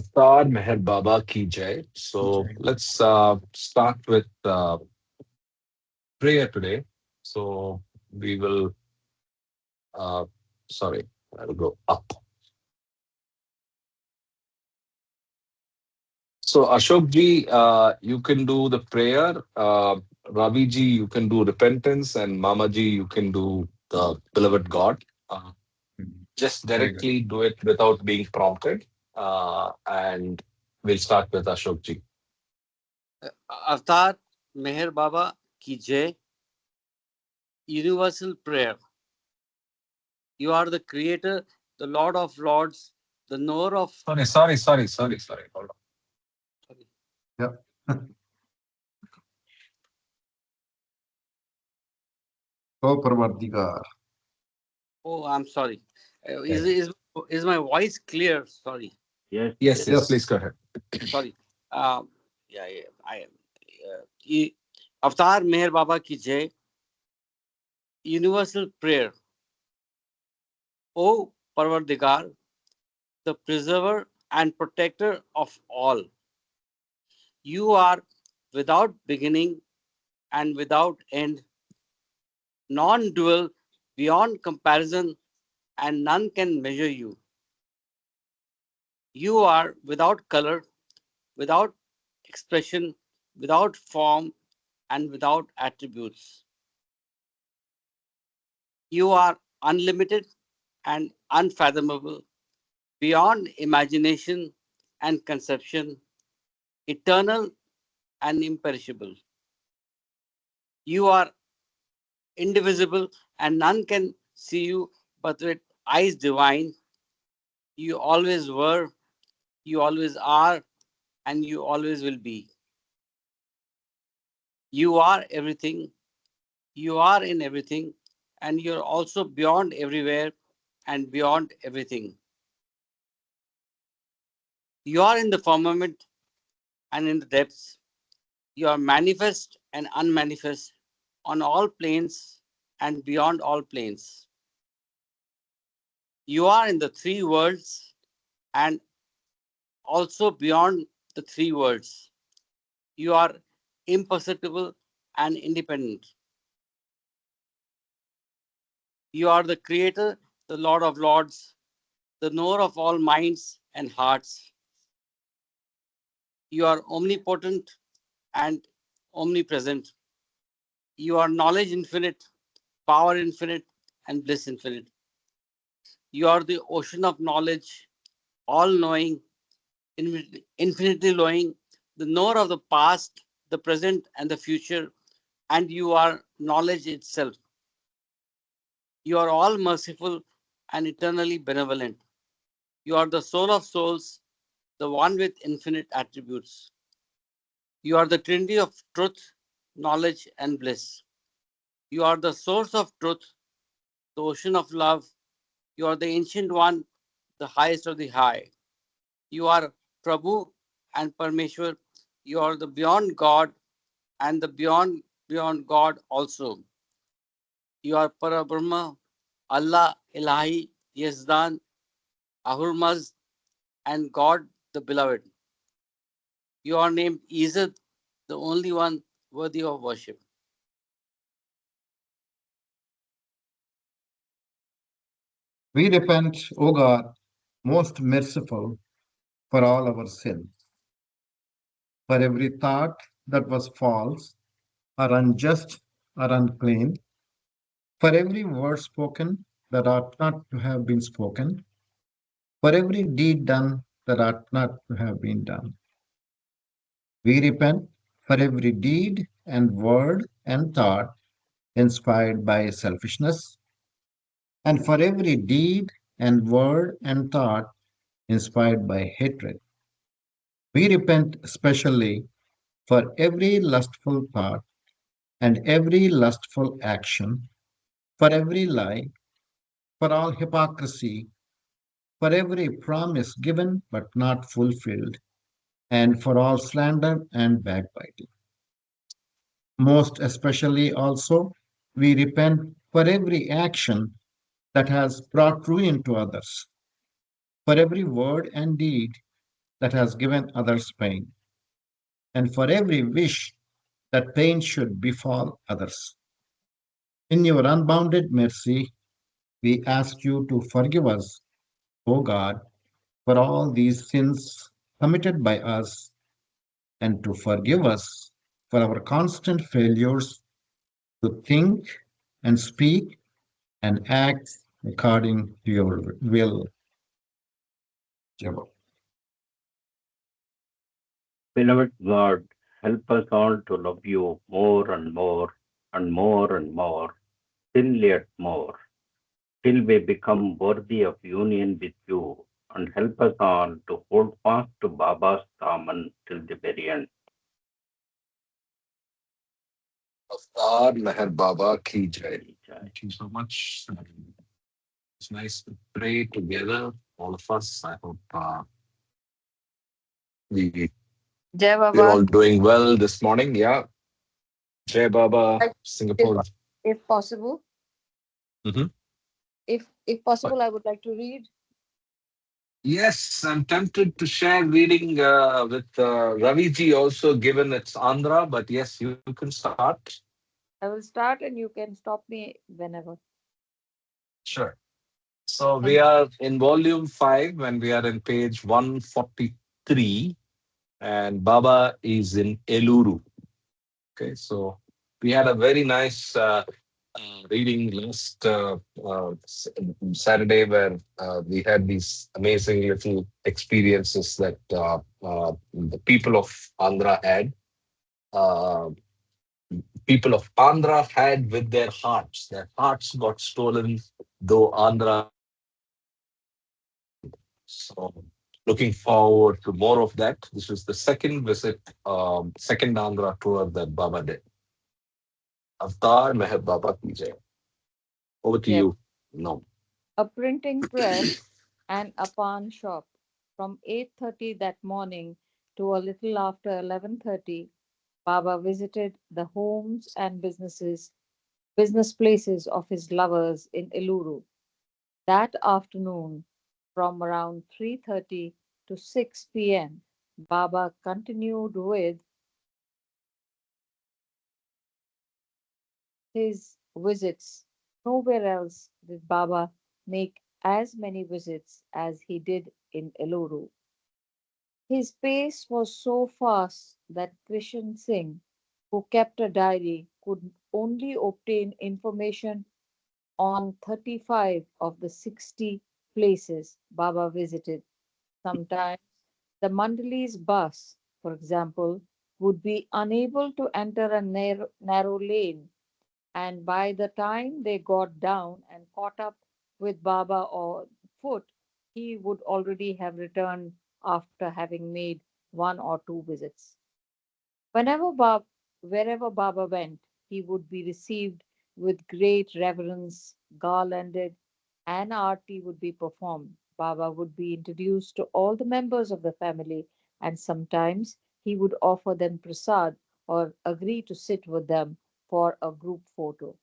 Avtar Meher Baba Ki Jai. So Jai. let's start with prayer today. So we will, uh, sorry, I'll go up. So Ashok ji, you can do the prayer. Ravi ji, you can do repentance, and Mama ji, you can do the beloved God. Uh, Mhm. just Very good. directly do it without being prompted, and we'll start with Ashok ji. Avtar Meher Baba Ki Jai, universal prayer. You are the creator, the Lord of Lords, the knower of. Sorry. Hold on. Sorry. Yeah. Oh, Parvardigar. Oh, I'm sorry. Uh, Yeah, Is, yeah. is, is my voice clear? Sorry. Yes, Yes, yes. yes. Yes. Please go ahead. Sorry. Yeah, I am. Avtar Meher Baba Ki Jai, universal prayer. O Parvardigar, the preserver and protector of all. You are without beginning and without end, non dual, beyond comparison, and none can measure you. You are without color, without expression, without form, and without attributes. You are unlimited and unfathomable, beyond imagination and conception, eternal and imperishable. You are indivisible, and none can see you but with eyes divine. You always were, you always are, and you always will be. You are everything, you are in everything, and you're also beyond everywhere and beyond everything. You are in the firmament and in the depths. You are manifest and unmanifest on all planes and beyond all planes. You are in the three worlds and also beyond the three worlds. You are imperceptible and independent. You are the creator, the Lord of Lords, the knower of all minds and hearts. You are omnipotent and omnipresent. You are knowledge infinite, power infinite, and bliss infinite. You are the ocean of knowledge, all knowing, infinitely knowing, the knower of the past, the present, and the future, and you are knowledge itself. You are all merciful and eternally benevolent. You are the soul of souls, the one with infinite attributes. You are the trinity of truth, knowledge, and bliss. You are the source of truth, the ocean of love. You are the ancient one, the highest of the high. You are Prabhu and Parmeshwar. You are the beyond God and the beyond God also. You are Parabrahma, Allah, Ilahi, Yazdan, Ahurmaz, and God the Beloved. You are named Izzat, the only one worthy of worship. We repent, O God, most merciful, for all our sins, for every thought that was false or unjust or unclean, for every word spoken that ought not to have been spoken, for every deed done that ought not to have been done. We repent for every deed and word and thought inspired by selfishness, and for every deed and word and thought inspired by hatred. We repent especially for every lustful thought and every lustful action, for every lie, for all hypocrisy, for every promise given but not fulfilled, and for all slander and backbiting. Most especially also, we repent for every action that has brought ruin to others, for every word and deed that has given others pain, and for every wish that pain should befall others. In your unbounded mercy, we ask you to forgive us, O God, for all these sins committed by us, and to forgive us for our constant failures to think and speak and act according to your will. Jabba. Beloved God, help us all to love you more and more and more and more, till yet more, till we become worthy of union with you, and help us all to hold fast to Baba's Daman till the very end. Avtar Meher Baba Ki Jai. Jai. Thank you so much. It's nice to pray together, all of us. I hope we Jai we're all Baba. doing well this morning. Yeah. Jai Baba, Like, if, Singapore. if possible, Mhm. if possible, I would like to read. Yes, I'm tempted to share reading with Ravi ji also, given it's Andhra, but yes, you can start. I will start and you can stop me whenever. Sure. So we Thank are in volume 5 and we are in page 143, and Baba is in Eluru. Okay, so we had a very nice reading last Saturday where we had these amazing little experiences that the people of Andhra had. Uh, People of Andhra had with their hearts. Their hearts got stolen, though Andhra So, looking forward to more of that. This is the second visit, second Andhra tour that Baba did. Avtar Meher Baba ki jai. Over to Yes. you. No. A printing press and a pawn shop. From 8:30 that morning to a little after 11:30, Baba visited the homes and business places of his lovers in Eluru. That afternoon, from around 3:30 to 6 p.m., Baba continued with his visits. Nowhere else did Baba make as many visits as he did in Eluru. His pace was so fast that Krishan Singh, who kept a diary, could only obtain information on 35 of the 60 places Baba visited. Sometimes the Mandali's bus, for example, would be unable to enter a narrow lane, and by the time they got down and caught up with Baba on foot, he would already have returned after having made one or two visits. Whenever wherever Baba went, he would be received with great reverence, garlanded, and arti would be performed. Baba would be introduced to all the members of the family, and sometimes he would offer them prasad or agree to sit with them for a group photo.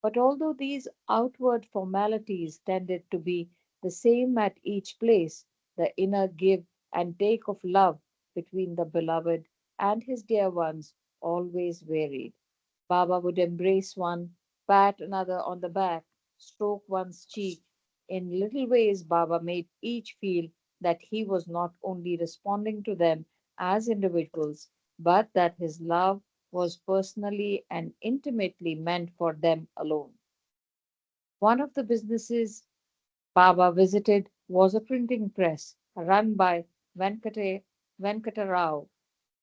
But although these outward formalities tended to be the same at each place, the inner give and take of love between the beloved and his dear ones always varied. Baba would embrace one, pat another on the back, stroke one's cheek. In little ways, Baba made each feel that he was not only responding to them as individuals, but that his love was personally and intimately meant for them alone. One of the businesses Baba visited was a printing press run by Venkata Rao.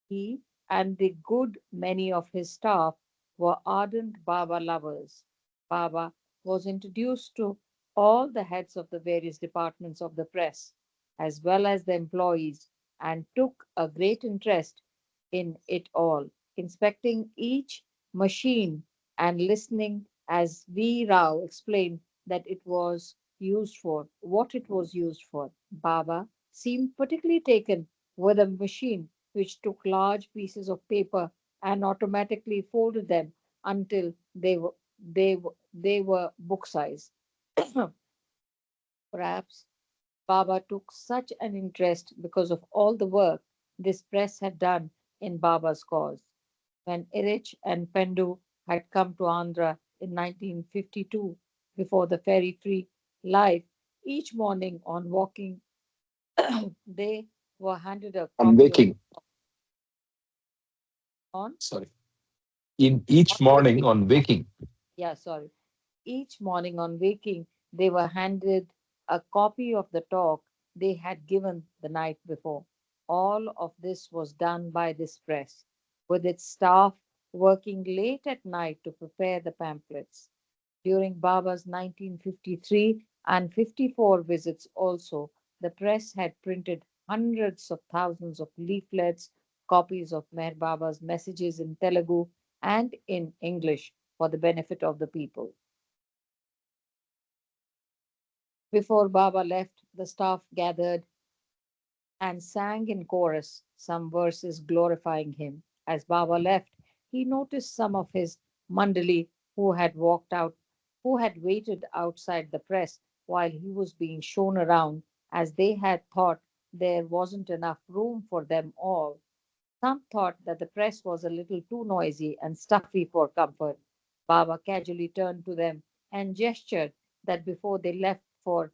He and the good many of his staff were ardent Baba lovers. Baba was introduced to all the heads of the various departments of the press, as well as the employees, and took a great interest in it all, inspecting each machine and listening as V. Rao explained that it was used for, what it was used for. Baba seemed particularly taken with a machine which took large pieces of paper and automatically folded them until they were book size. Perhaps Baba took such an interest because of all the work this press had done in Baba's cause. When Irich and Pendu had come to Andhra in 1952, before the ferry free life, each morning on walking, they were handed a On copy of waking, on sorry. In each morning waking. on waking. Yeah, sorry. Each morning on waking, they were handed a copy of the talk they had given the night before. All of this was done by this press, with its staff working late at night to prepare the pamphlets. During Baba's 1953 and 54 visits, also, the press had printed hundreds of thousands of leaflets, copies of Meher Baba's messages in Telugu and in English for the benefit of the people. Before Baba left, the staff gathered and sang in chorus some verses glorifying him. As Baba left, he noticed some of his mandali who had waited outside the press while he was being shown around, as they had thought there wasn't enough room for them all. Some thought that the press was a little too noisy and stuffy for comfort. Baba casually turned to them and gestured that before they left for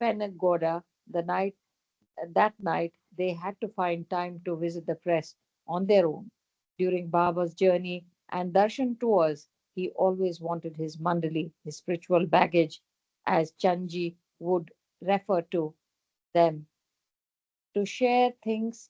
Penagoda that night they had to find time to visit the press on their own. During Baba's journey and darshan tours, he always wanted his mandali, his spiritual baggage, as Chanji would refer to them, to share things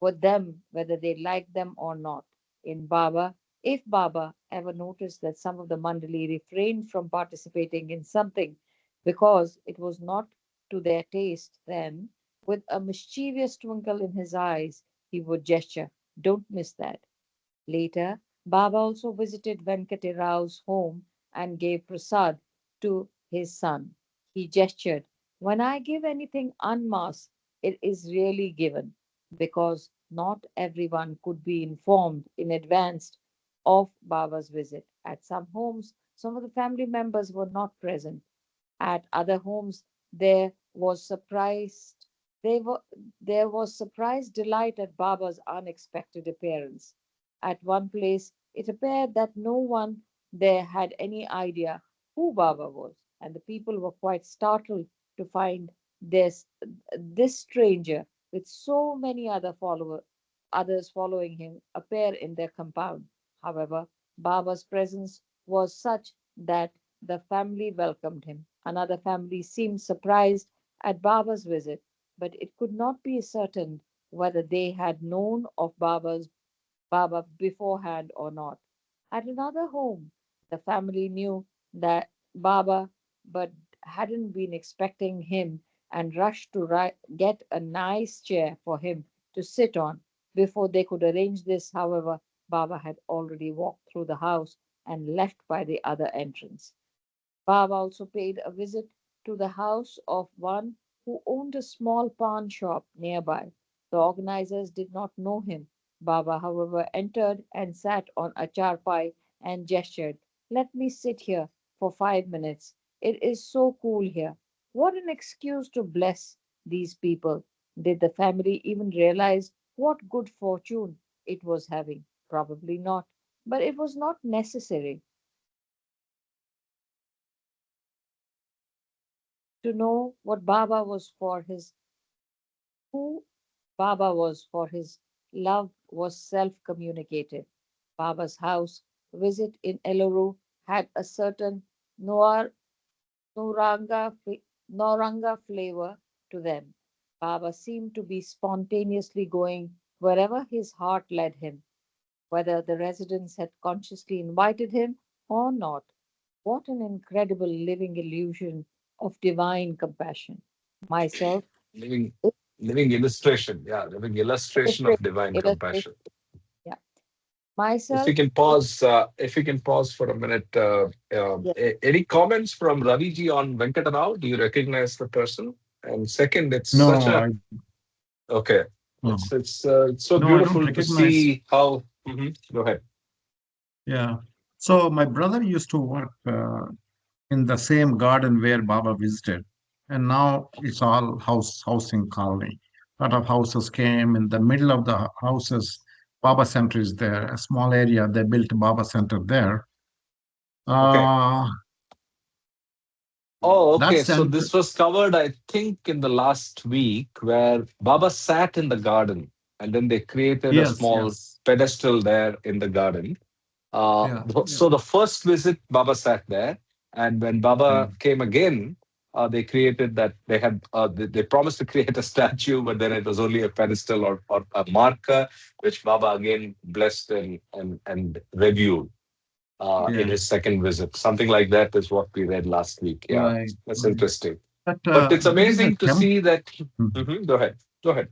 with them whether they liked them or not. In Baba, if Baba ever noticed that some of the mandali refrained from participating in something because it was not to their taste, then, with a mischievous twinkle in his eyes, he would gesture, "Don't miss that." Later, Baba also visited Venkati Rao's home and gave prasad to his son. He gestured, "When I give anything en masse, it is really given," because not everyone could be informed in advance of Baba's visit. At some homes, some of the family members were not present. At other homes, there was surprised there, were, there was surprised delight at Baba's unexpected appearance. At one place, it appeared that no one there had any idea who Baba was, and the people were quite startled to find this stranger with so many others following him appear in their compound. However, Baba's presence was such that the family welcomed him. Another family seemed surprised at Baba's visit, but it could not be ascertained whether they had known of Baba beforehand or not. At another home, the family knew that Baba but hadn't been expecting him and rushed to get a nice chair for him to sit on. Before they could arrange this, however, Baba had already walked through the house and left by the other entrance. Baba also paid a visit to the house of one who owned a small pawn shop nearby. The organizers did not know him. Baba, however, entered and sat on a charpai and gestured, "Let me sit here for 5 minutes. It is so cool here." What an excuse to bless these people. Did the family even realize what good fortune it was having? Probably not. But it was not necessary to know what Baba was for his who Baba was for his love was self-communicated. Baba's house visit in Eluru had a certain Noir, Noranga, Noranga flavor to them. Baba seemed to be spontaneously going wherever his heart led him, whether the residents had consciously invited him or not. What an incredible living illusion of divine compassion. Myself, Living, living illustration. Yeah, living illustration of illustration, divine illustration, compassion. yeah. If we Myself, can pause, if we can pause for a minute, yes. any comments from Ravi ji on Venkatarao? Do you recognize the person? And second, it's such No, a I okay. no, It's so no, I don't beautiful to recognize. see how. Mhm. Go ahead. Yeah. So my brother used to work in the same garden where Baba visited. and now it's all housing colony. A lot of houses came in the middle of the houses. Baba Center is there, a small area. They built Baba Center there. Okay. Uh, Oh, that okay. So center, this was covered, I think, in the last week, where Baba sat in the garden, and then they created a yes, small yes, pedestal there in the garden. yeah, yeah, So the first visit, Baba sat there, and when yeah, Baba came again, they created that they promised to create a statue, but then it was only a pedestal or a marker, which Baba again blessed and reviewed in yeah, his second visit. Something like that is what we read last week. Yeah, right, that's right. interesting. But But it's there is a amazing to temple. see that. Mhm. Go ahead. Go ahead.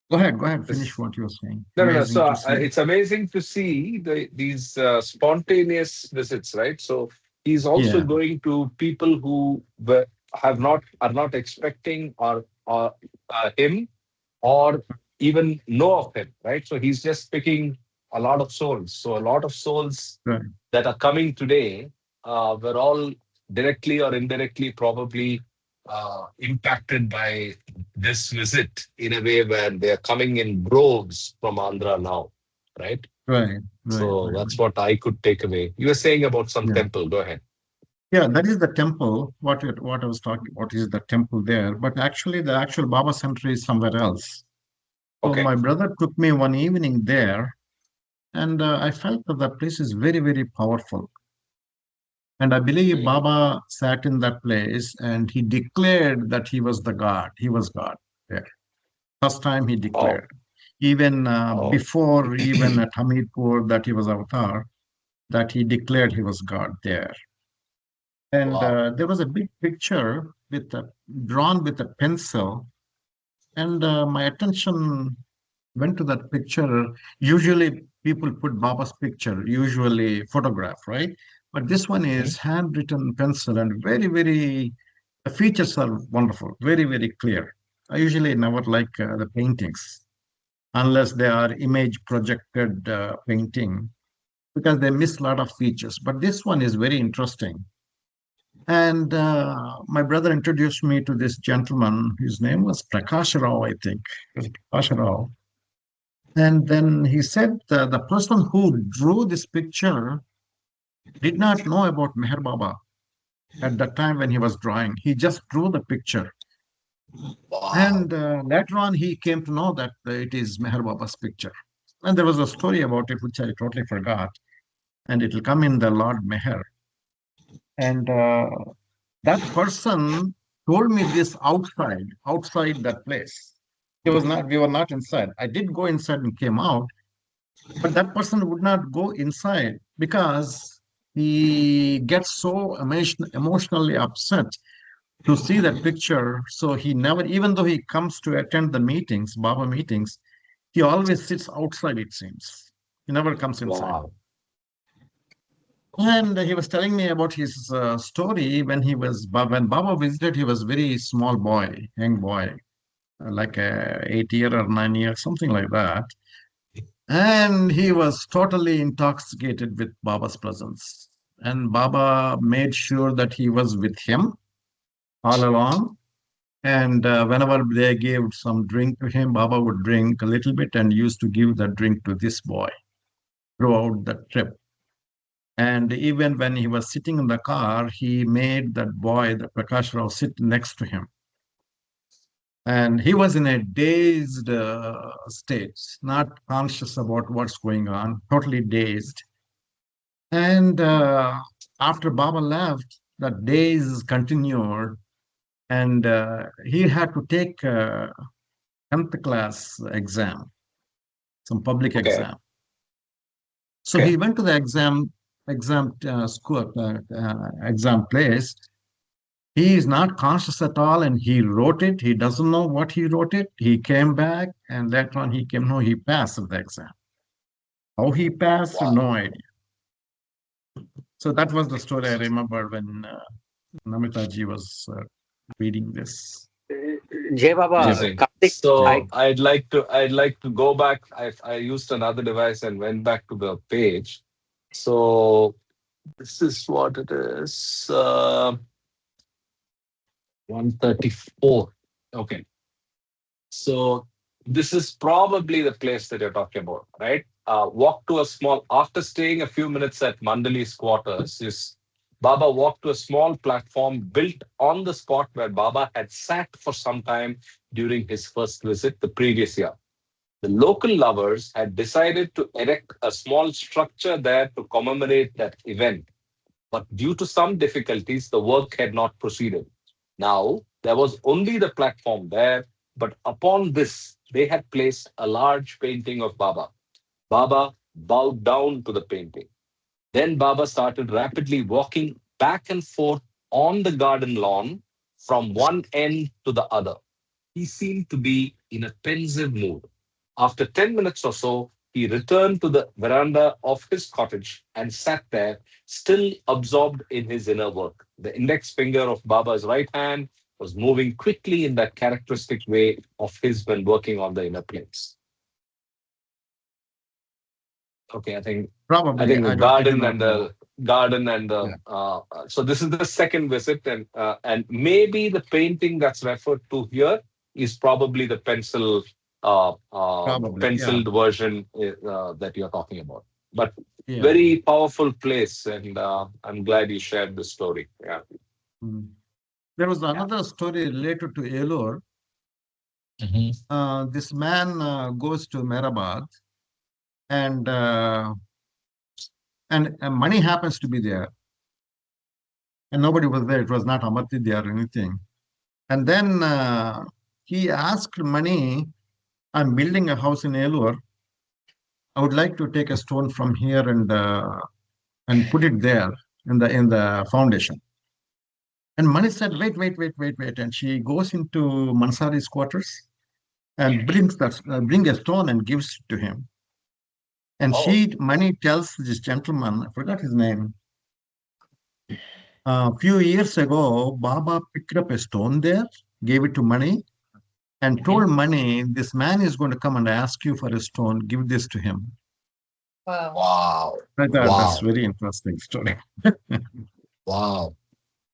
Go ahead, finish Yes. what you're saying. No, no, no. Amazing So to see. it's amazing to see these spontaneous visits, right? So he's also Yeah, going to people who are not expecting or him or even know of him, right? So he's just picking a lot of souls. So a lot of souls right, that are coming today were all directly or indirectly probably impacted by this visit in a way where they are coming in droves from Andhra now, right? right, right, So right, that's right. what I could take away. You were saying about some Yeah. temple. Go ahead. Yeah, that is the temple. What I was talking about is the temple there, but actually the actual Baba Center is somewhere else. So Okay. my brother took me one evening there, and I felt that the place is very, very powerful. And I believe Mhm. Baba sat in that place and he declared that he was the God. He was God there. First time he Oh, declared. Even oh, before, even at Hamidpur, that he was avatar, that he declared he was God there. And wow. there was a big picture drawn with a pencil, and my attention went to that picture. Usually, people put Baba's picture, usually photograph, right? But this one Mhm. is handwritten pencil, and very, very. The features are wonderful, very, very clear. I usually never like the paintings unless they are image projected painting because they miss a lot of features. But this one is very interesting. And my brother introduced me to this gentleman. His name was Prakash Rao, I think. It was Prakash Rao. And then he said the person who drew this picture did not know about Meher Baba at the time when he was drawing. He just drew the picture. Wow. And later on, he came to know that it is Meher Baba's picture. And there was a story about it, which I totally forgot. And it will come in the Lord Meher. And that person told me this outside that place. We were not inside. I did go inside and came out, but that person would not go inside because he gets so emotionally upset to see that picture. So he never, even though he comes to attend the meetings, Baba meetings, he always sits outside, it seems. He never comes inside. Wow. And he was telling me about his story when Baba visited. He was very small boy, young boy, like 8 year or 9 year, something like that. And he was totally intoxicated with Baba's presence. And Baba made sure that he was with him all along. And whenever they gave some drink to him, Baba would drink a little bit and used to give that drink to this boy throughout the trip. And even when he was sitting in the car, he made that boy, the Prakash Rao, sit next to him. And he was in a dazed state, not conscious about what's going on, totally dazed. And after Baba left, the days continued, and he had to take a 10th class exam, some public Okay. exam. So Okay. he went to the exam place. He is not conscious at all, and he wrote it. He doesn't know what he wrote it. He came back, and later on he came. No, he passed the exam. How he passed, Wow. no idea. So that was the story I remember when Namitaji was reading this. Jay Baba, Yeah, Amazing. Karthik, yeah, I So I'd like to go back. I used another device and went back to the page. So this is what it is. 134. Okay. So this is probably the place that you're talking about, right? Walk to a small, after staying a few minutes at Mandali's quarters, Baba walked to a small platform built on the spot where Baba had sat for some time during his first visit the previous year. The local lovers had decided to erect a small structure there to commemorate that event, but due to some difficulties, the work had not proceeded. Now, there was only the platform there, but upon this, they had placed a large painting of Baba. Baba bowed down to the painting. Then Baba started rapidly walking back and forth on the garden lawn from one end to the other. He seemed to be in a pensive mood. After 10 minutes or so, he returned to the veranda of his cottage and sat there, still absorbed in his inner work. The index finger of Baba's right hand was moving quickly in that characteristic way of his when working on the inner planes. Okay, I Probably, think the I don't think garden enough. and the garden and the Yeah. so this is the second visit, and maybe the painting that's referred to here is probably the Probably, yeah. penciled version that you're talking about. But Yeah. very powerful place, and I'm glad you shared the story. Yeah, Mm. There was yeah. another story related to Elor. Mhm. This man goes to Merabad, and money happens to be there, and nobody was there. It was not Amarti there or anything. And then he asked Mani, "I'm building a house in Elur. I would like to take a stone from here and put it there in the foundation." And Mani said, "Wait, wait, wait, wait, wait." And she goes into Mansari's quarters and bring a stone and gives it to him. And Oh, Mani tells this gentleman, I forgot his name. A few years ago, Baba picked up a stone there, gave it to Mani, and mhm. told Mani, "This man is going to come and ask you for a stone. Give this to him." Wow. Wow, I thought that's wow, very interesting story. wow!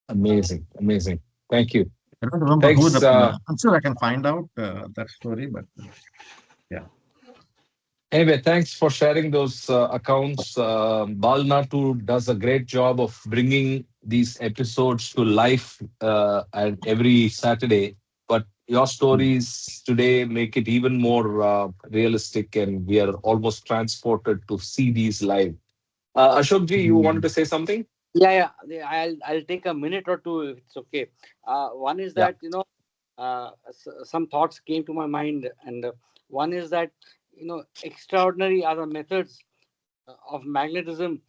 Amazing, amazing. Thank you. I don't remember who Thanks. the. I'm sure I can find out that story, but yeah. Anyway, thanks for sharing those accounts. Bal Natu does a great job of bringing these episodes to life and every Saturday. But your Mm. stories today make it even more realistic, and we are almost transported to see these live. Ashokji, you wanted Mm. to say something? I'll take a minute or two if it's okay. One is Yeah. that some thoughts came to my mind, and one is that extraordinary are the methods of magnetism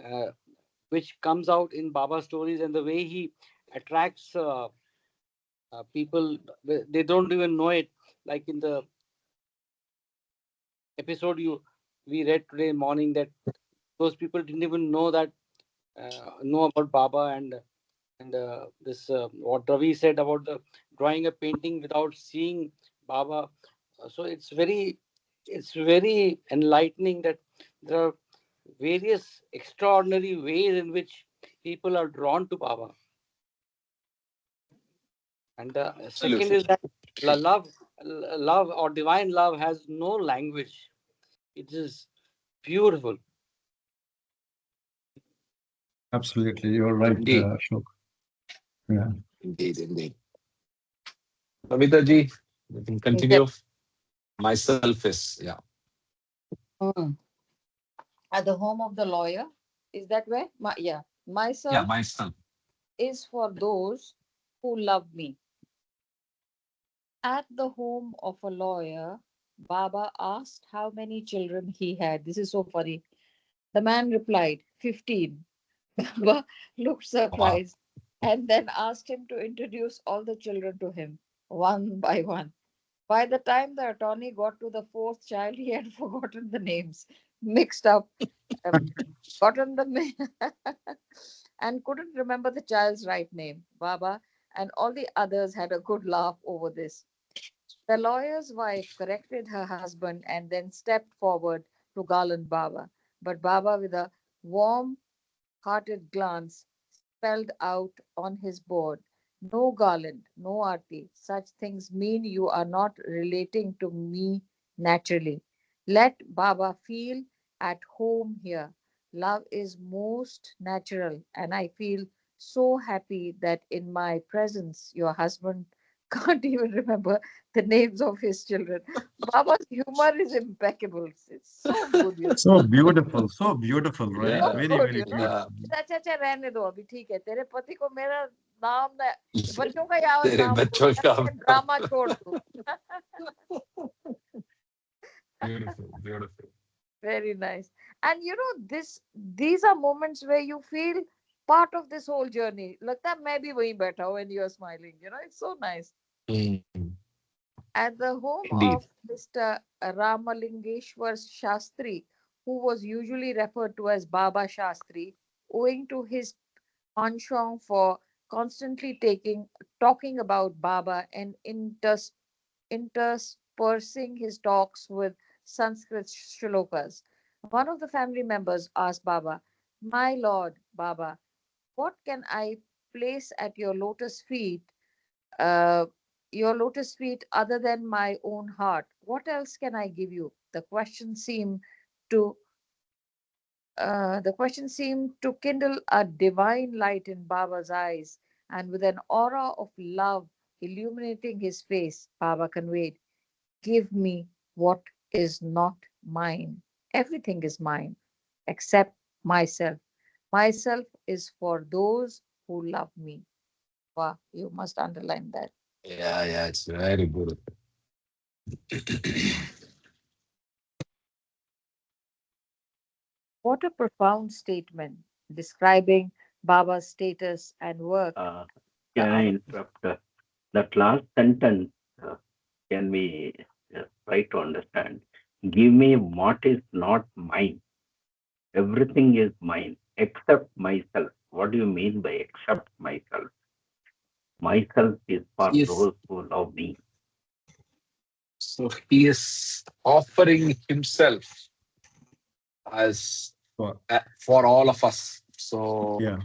uh, which comes out in Baba stories, and the way he attracts people. They don't even know it. Like in the episode we read today morning, that those people didn't even know that know about Baba, and this what Ravi said about the drawing a painting without seeing Baba. So it's very enlightening that there are various extraordinary ways in which people are drawn to Baba. And the second Absolutely. is that love or divine love has no language. It is beautiful. Absolutely, you're right, Indeed. Ashok. Yeah. Indeed. Indeed. Amitaji, you can Yes. continue. Myself is, yeah. Mm. At the home of the lawyer. Is that where? Yeah. Yeah, Myself myself. is for those who love me. At the home of a lawyer, Baba asked how many children he had. This is so funny. The man replied, 15. Baba looked Wow. surprised and then asked him to introduce all the children to him, one by one. By the time the attorney got to the fourth child, he had forgotten the names, mixed up, um, gotten and couldn't remember the child's right name. Baba and all the others had a good laugh over this. The lawyer's wife corrected her husband and then stepped forward to garland Baba. But Baba, with a warm hearted glance, spelled out on his board, No garland, no arti. Such things mean you are not relating to me naturally. Let Baba feel at home here. Love is most natural, and I feel so happy that in my presence, your husband can't even remember the names of his children. Baba's humor is impeccable. It's so good, you So beautiful, right? so Yeah, Very, good, very you know. yeah. beautiful. अच्छा अच्छा रहने दो अभी ठीक है तेरे पति को मेरा नाम ना बच्चों का याद तेरे नाम बच्चों भूल का मैं ड्रामा छोड़ दूँ beautiful, beautiful. very nice and you know this these are moments where you feel part of this whole journey लगता है मैं भी वहीं बैठा हूँ when you're smiling you know it's so nice Mm, at the home indeed. of Mr. Ramalingeshwar Shastri who was usually referred to as Baba Shastri owing to his penchant for constantly talking about Baba and interspersing his talks with Sanskrit shlokas. One of the family members asked Baba, "My Lord, Baba, what can I place at uh, your lotus feet other than my own heart? What else can I give you?" To the question seemed to kindle a divine light in Baba's eyes, and with an aura of love illuminating his face, Baba conveyed, "Give me what is not mine. Everything is mine except myself. Myself is for those who love me." Wow, you must underline that. Yeah, yeah, it's very good. What a profound statement describing Baba's status and work. Uh, The can I interrupt? That last sentence uh, can be try to understand. Give me what is not mine. Everything is mine except myself. What do you mean by except myself? Myself is for Yes. those who love me. So he is offering himself as So, for all of us. So yeah.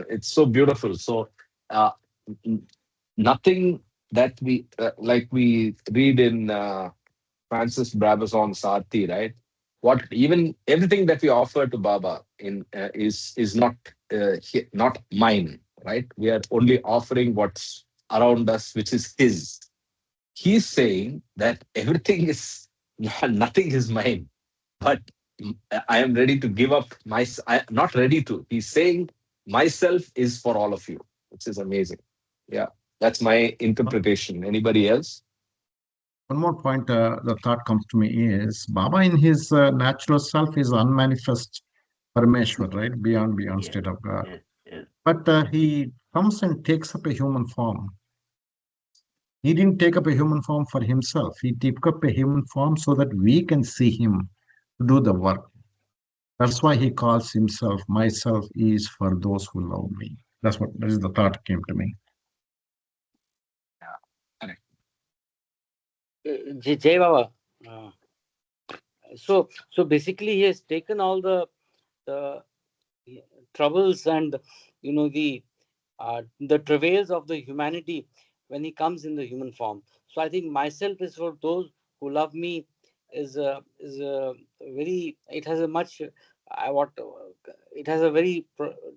it's so beautiful. So uh, n- nothing that we like we read in Francis Brabazon's Sarthi, right? What even everything that we offer to Baba in is not not mine, right? We are only offering what's around us, which is His. He's saying that everything is nothing is mine, but I am ready to give up my. Not ready to. He's saying myself is for all of you, which is amazing. Yeah, that's my interpretation. Anybody else? One more point, the thought comes to me is Baba in his natural self is unmanifest Parameshwar, right? Beyond Yes, state of God. yes, yes. But he comes and takes up a human form. He didn't take up a human form for himself. He took up a human form so that we can see him do the work. That's why he calls himself, myself is for those who love me. That is the thought came to me. Yeah, correct. Jai Baba. Uh, so basically, he has taken all the troubles and the travails of the humanity when he comes in the human form. So I think myself is for those who love me is a very it has a much I what it has a very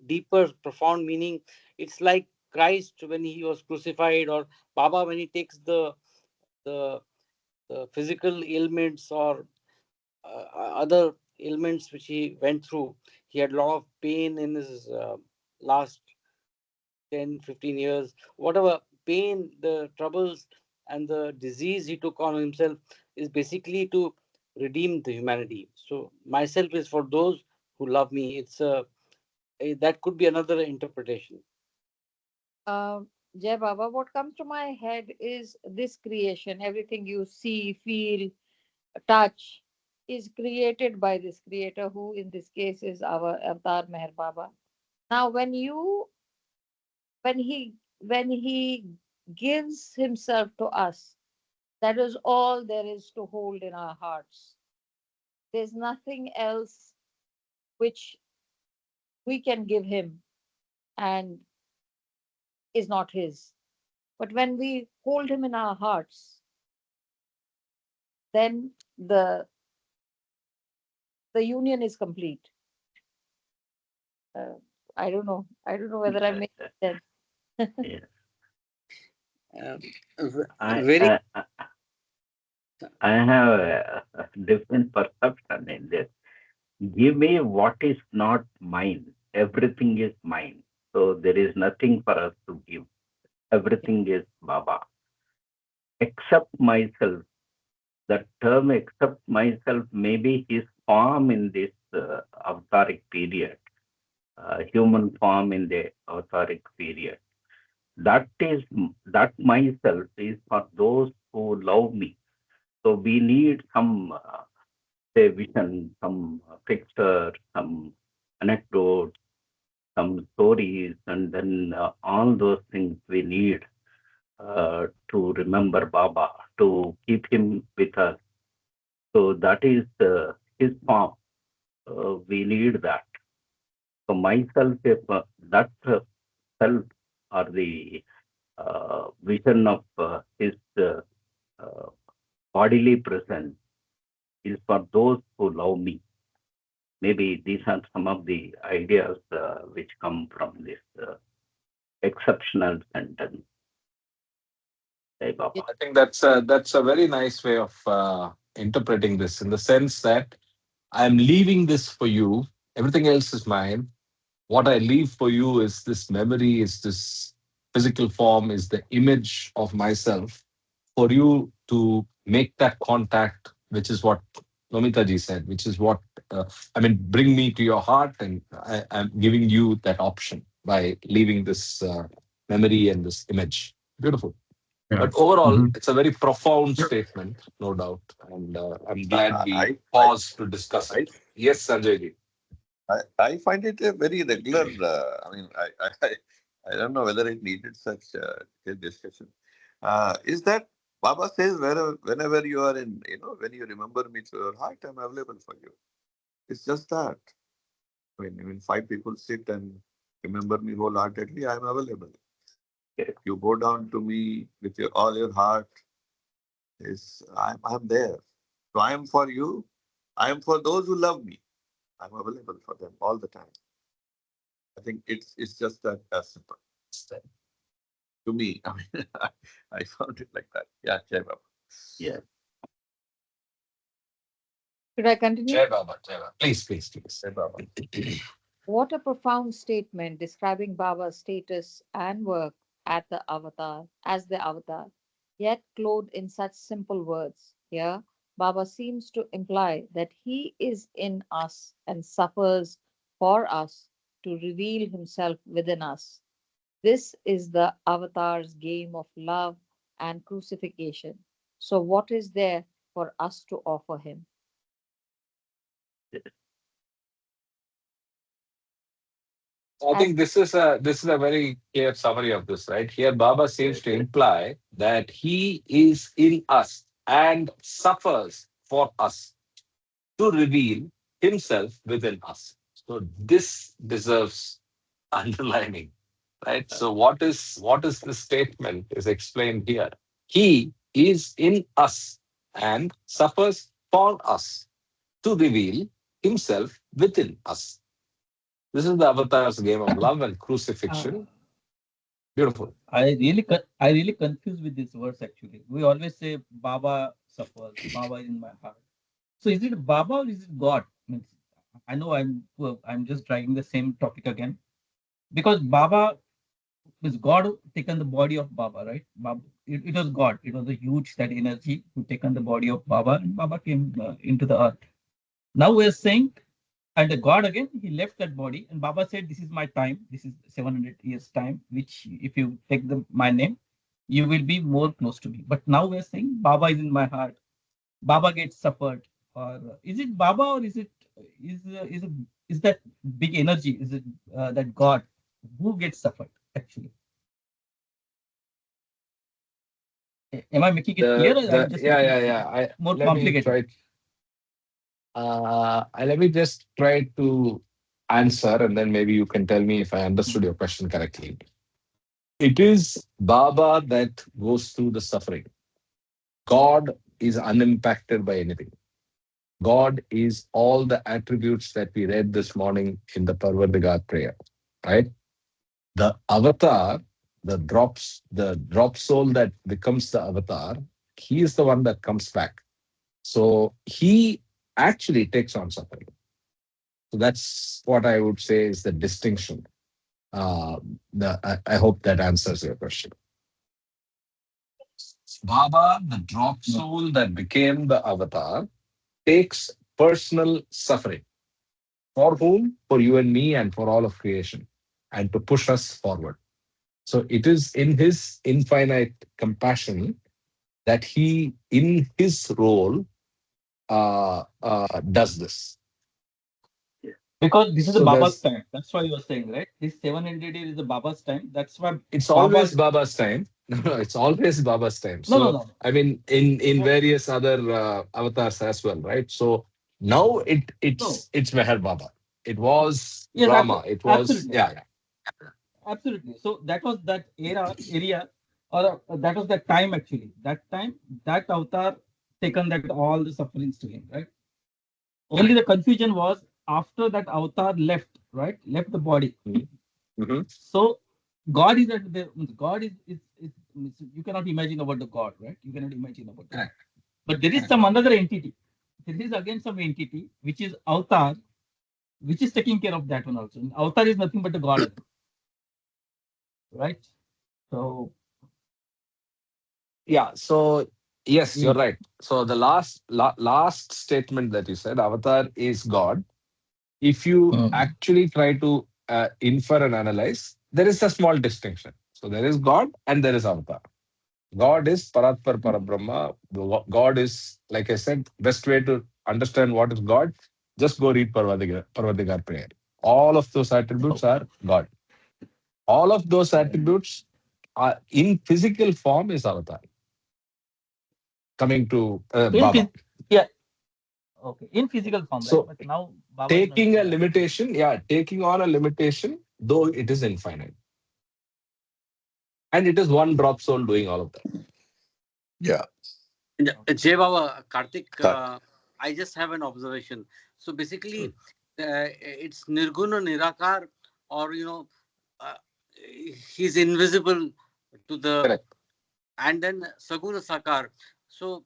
deeper profound meaning. It's like Christ when he was crucified, or Baba when he takes the the physical ailments or other ailments which he went through. He had a lot of pain in his last 10, 15 years, whatever pain, the troubles, and the disease he took on himself is basically to redeem the humanity. So, myself is for those who love me. That could be another interpretation. Jai Baba, what comes to my head is this creation. Everything you see, feel, touch is created by this creator, who in this case is our Avatar Meher Baba. Now, when he gives himself to us, that is all there is to hold in our hearts. There's nothing else which we can give him, and is not his. But when we hold him in our hearts, then the union is complete. Uh, I don't know. I don't know whether I make sense. Yes. Um, I, very I, I I have a different perception in this. Give me what is not mine. Everything is mine. So there is nothing for us to give. Everything is Baba. Accept myself. The term accept myself may be his form in this avataric period, human form in the avataric period. That is that myself is for those who love me. So we need some say vision, some picture, some anecdotes, some stories, and then all those things we need to remember Baba, to keep him with us. So that is his form. We need that. So myself, if that self or the vision of his uh, bodily presence is for those who love me. Maybe these are some of the ideas which come from this exceptional sentence, Sai Baba. I think that's a very nice way of interpreting this, in the sense that I'm leaving this for you. Everything else is mine. What I leave for you is this memory, is this physical form, is the image of myself, for you to make that contact, which is what Nomita ji said, which is what, I mean, bring me to your heart. And I'm giving you that option by leaving this memory and this image. Beautiful. Yeah. But overall, Mhm. it's a very profound statement, no doubt. And I'm glad we I, paused to discuss I, it. Yes, Sanjay ji. I find it a very regular. I mean, I don't know whether it needed such a discussion. Is that Baba says whenever you are in, when you remember me through your heart, I'm available for you. It's just that. When five people sit and remember me wholeheartedly, I'm available. Yes. You go down to me with all your heart. I'm there. So I am for you. I am for those who love me. I'm available for them all the time. I think it's just that as simple to me. I mean, I found it like that. Yeah, Jai Baba. Yes. Should I continue? Jai Baba, Jai Baba. Please, please, please. Jai Baba. What a profound statement describing Baba's status and work at the avatar as the avatar, yet clothed in such simple words. Here, Baba seems to imply that he is in us and suffers for us to reveal himself within us. This is the avatar's game of love and crucifixion. So, what is there for us to offer him? I As think this is a very clear summary of this, right? Here, Baba seems Yes, to yes. imply that he is in us and suffers for us to reveal himself within us. So this deserves underlining, right? So what is the statement is explained here? He is in us and suffers for us to reveal himself within us. This is the avatar's game of love and Uh, crucifixion. Beautiful. I really confused with these words actually. We always say Baba suffers, Baba is in my heart. So is it Baba or is it God? Means I know I'm just dragging the same topic again because Baba is God who taken the body of Baba, right? Baba, it was God. It was a huge that energy who taken the body of Baba and Baba came into the earth. Now we're saying and the God again, he left that body, and Baba said, "This is my time. This is 700 years time. Which, if you take my name, you will be more close to me." But now we're saying Baba is in my heart. Baba gets suffered, or is it Baba, or is that big energy? Is it that God who gets suffered? Actually, am I making it clear, The or I'm the just yeah, making yeah, it yeah. I more let me complicated? try. Let me just try to answer, and then maybe you can tell me if I understood Mm. your question correctly. It is Baba that goes through the suffering. God is unimpacted by anything. God is all the attributes that we read this morning in the Parvatigar prayer, right? The avatar, the drop soul that becomes the avatar, he is the one that comes back. So he actually takes on suffering. So that's what I would say is the distinction. Uh, I hope that answers your question. Baba, the drop soul that became the avatar, takes personal suffering. For whom? For you and me and for all of creation, and to push us forward. So it is in his infinite compassion that he, in his role, does this. Because this is the So Baba's there's, time. That's why you were saying, right? This 700 years is the Baba's time. That's why it's Baba. always Baba's time. No, it's always Baba's time. No, no, So no. I mean, in Well, various other avatars as well, right? So now no. it's Meher Baba. It was Yes, Rama. It was, absolutely. yeah, yeah. Absolutely. So that was that area, or that was that time actually. That time, that avatar taken that all the sufferings to him, right? Only the confusion was after that avatar left, right? Left the body. Mm-hmm. So God is at the God is you cannot imagine about the God, right? You cannot imagine about the God. Correct. But there is Correct. some another entity. There is again some entity which is avatar, which is taking care of that one also. And avatar is nothing but the God, again, right? So Yeah. So yes, you're mm, right. So the last statement that you said, Avatar is God. If you mm, actually try to infer and analyze, there is a small distinction. So there is God and there is Avatar. God is Paratpar Parabrahma. God is, like I said, best way to understand what is God, just go read Parvatigar prayer. All of those attributes okay. are God. All of those attributes are in physical form is Avatar. Coming to In Baba. phys- yeah, okay. In physical form, right? So But now Baba is not taking a there. limitation, yeah, taking on a limitation, though it is infinite. And it is one drop soul doing all of that. Yeah. Okay. Jay Baba, Karthik, Cut. I just have an observation. So Hmm. basically, it's Nirguna Nirakar, or uh, he's invisible to the, Correct. and then Saguna Sakar. So,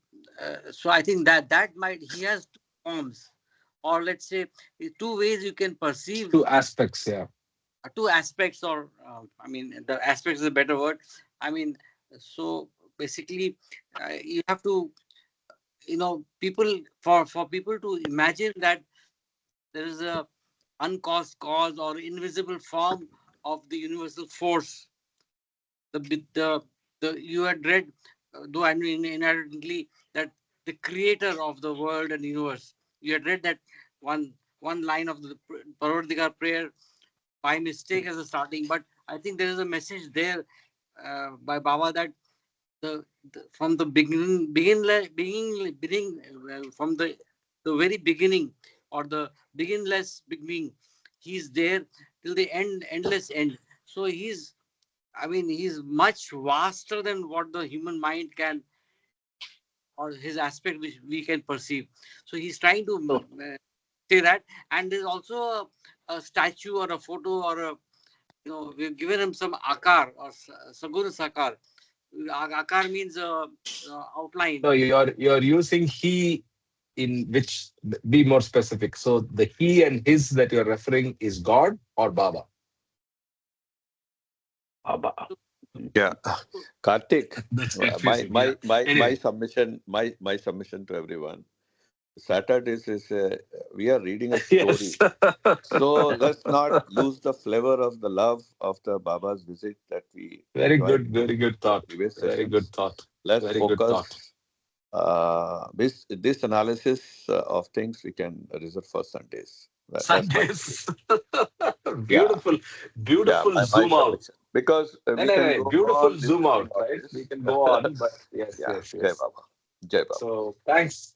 so I think that might, he has two forms, or let's say two ways you can perceive, Two aspects, yeah. two aspects, or I mean, the aspects is a better word. I mean, so basically, you have to, people, for people to imagine that there is a uncaused cause or invisible form of the universal force. The you had read, though I mean inadvertently, that the creator of the world and universe. You had read that one line of the Parvartikar prayer by mistake as a starting, but I think there is a message there by Baba that from the from the very beginning, or the beginless beginning, he's there till the endless end. So he's much vaster than what the human mind can, or his aspect which we can perceive. So he's trying to So, say that. And there's also a statue or a photo, or we've given him some akar, or saguna sakar. Akar means outline. no, you're using he in which, be more specific. So the he and his that you're referring is God or Baba. Baba. Yeah. Karthik, That's my confusing. Yeah. my my my Anyway, submission my submission to everyone. Saturdays is we are reading a yes. story. So let's not lose the flavor of the love of the Baba's visit that we Very enjoyed good. in Very good the thought. previous Very good sessions. thought. Let's Very good thought. focus this analysis of things we can reserve for Sundays. That's my Sundays. submission. Yeah, Beautiful. yeah, Beautiful my zoom out. submission. Because No, we no, can no. go Beautiful on zoom discussing out, all right? We this. can go on, but yes, Yeah, yes, Jai yes. Baba. Jai Baba. So thanks,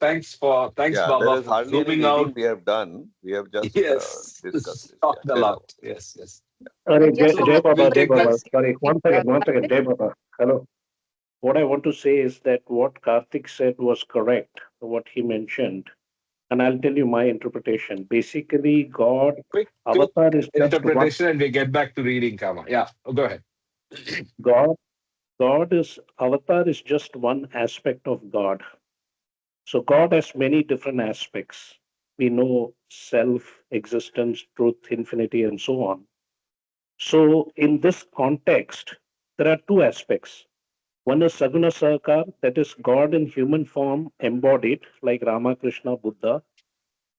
Yeah, there Baba, is for hardly any zooming out. reading we have done. We have just Yes, discussed this. Yeah, talked a Jai lot. Baba. Yes, yes. So Sorry, just So Jai we'll Baba, Jai take that. Baba. Sorry, one second, Jai Baba. Hello. What I want to say is that what Karthik said was correct, what he mentioned. And I'll tell you my interpretation. Basically, God, Quick Avatar is just one. interpretation, and we get back to reading, Kama. Yeah, go ahead. God, God is, Avatar is just one aspect of God. So God has many different aspects. We know self, existence, truth, infinity, and so on. So in this context, there are two aspects. One is Saguna Sarkar, that is God in human form embodied, like Ramakrishna, Buddha.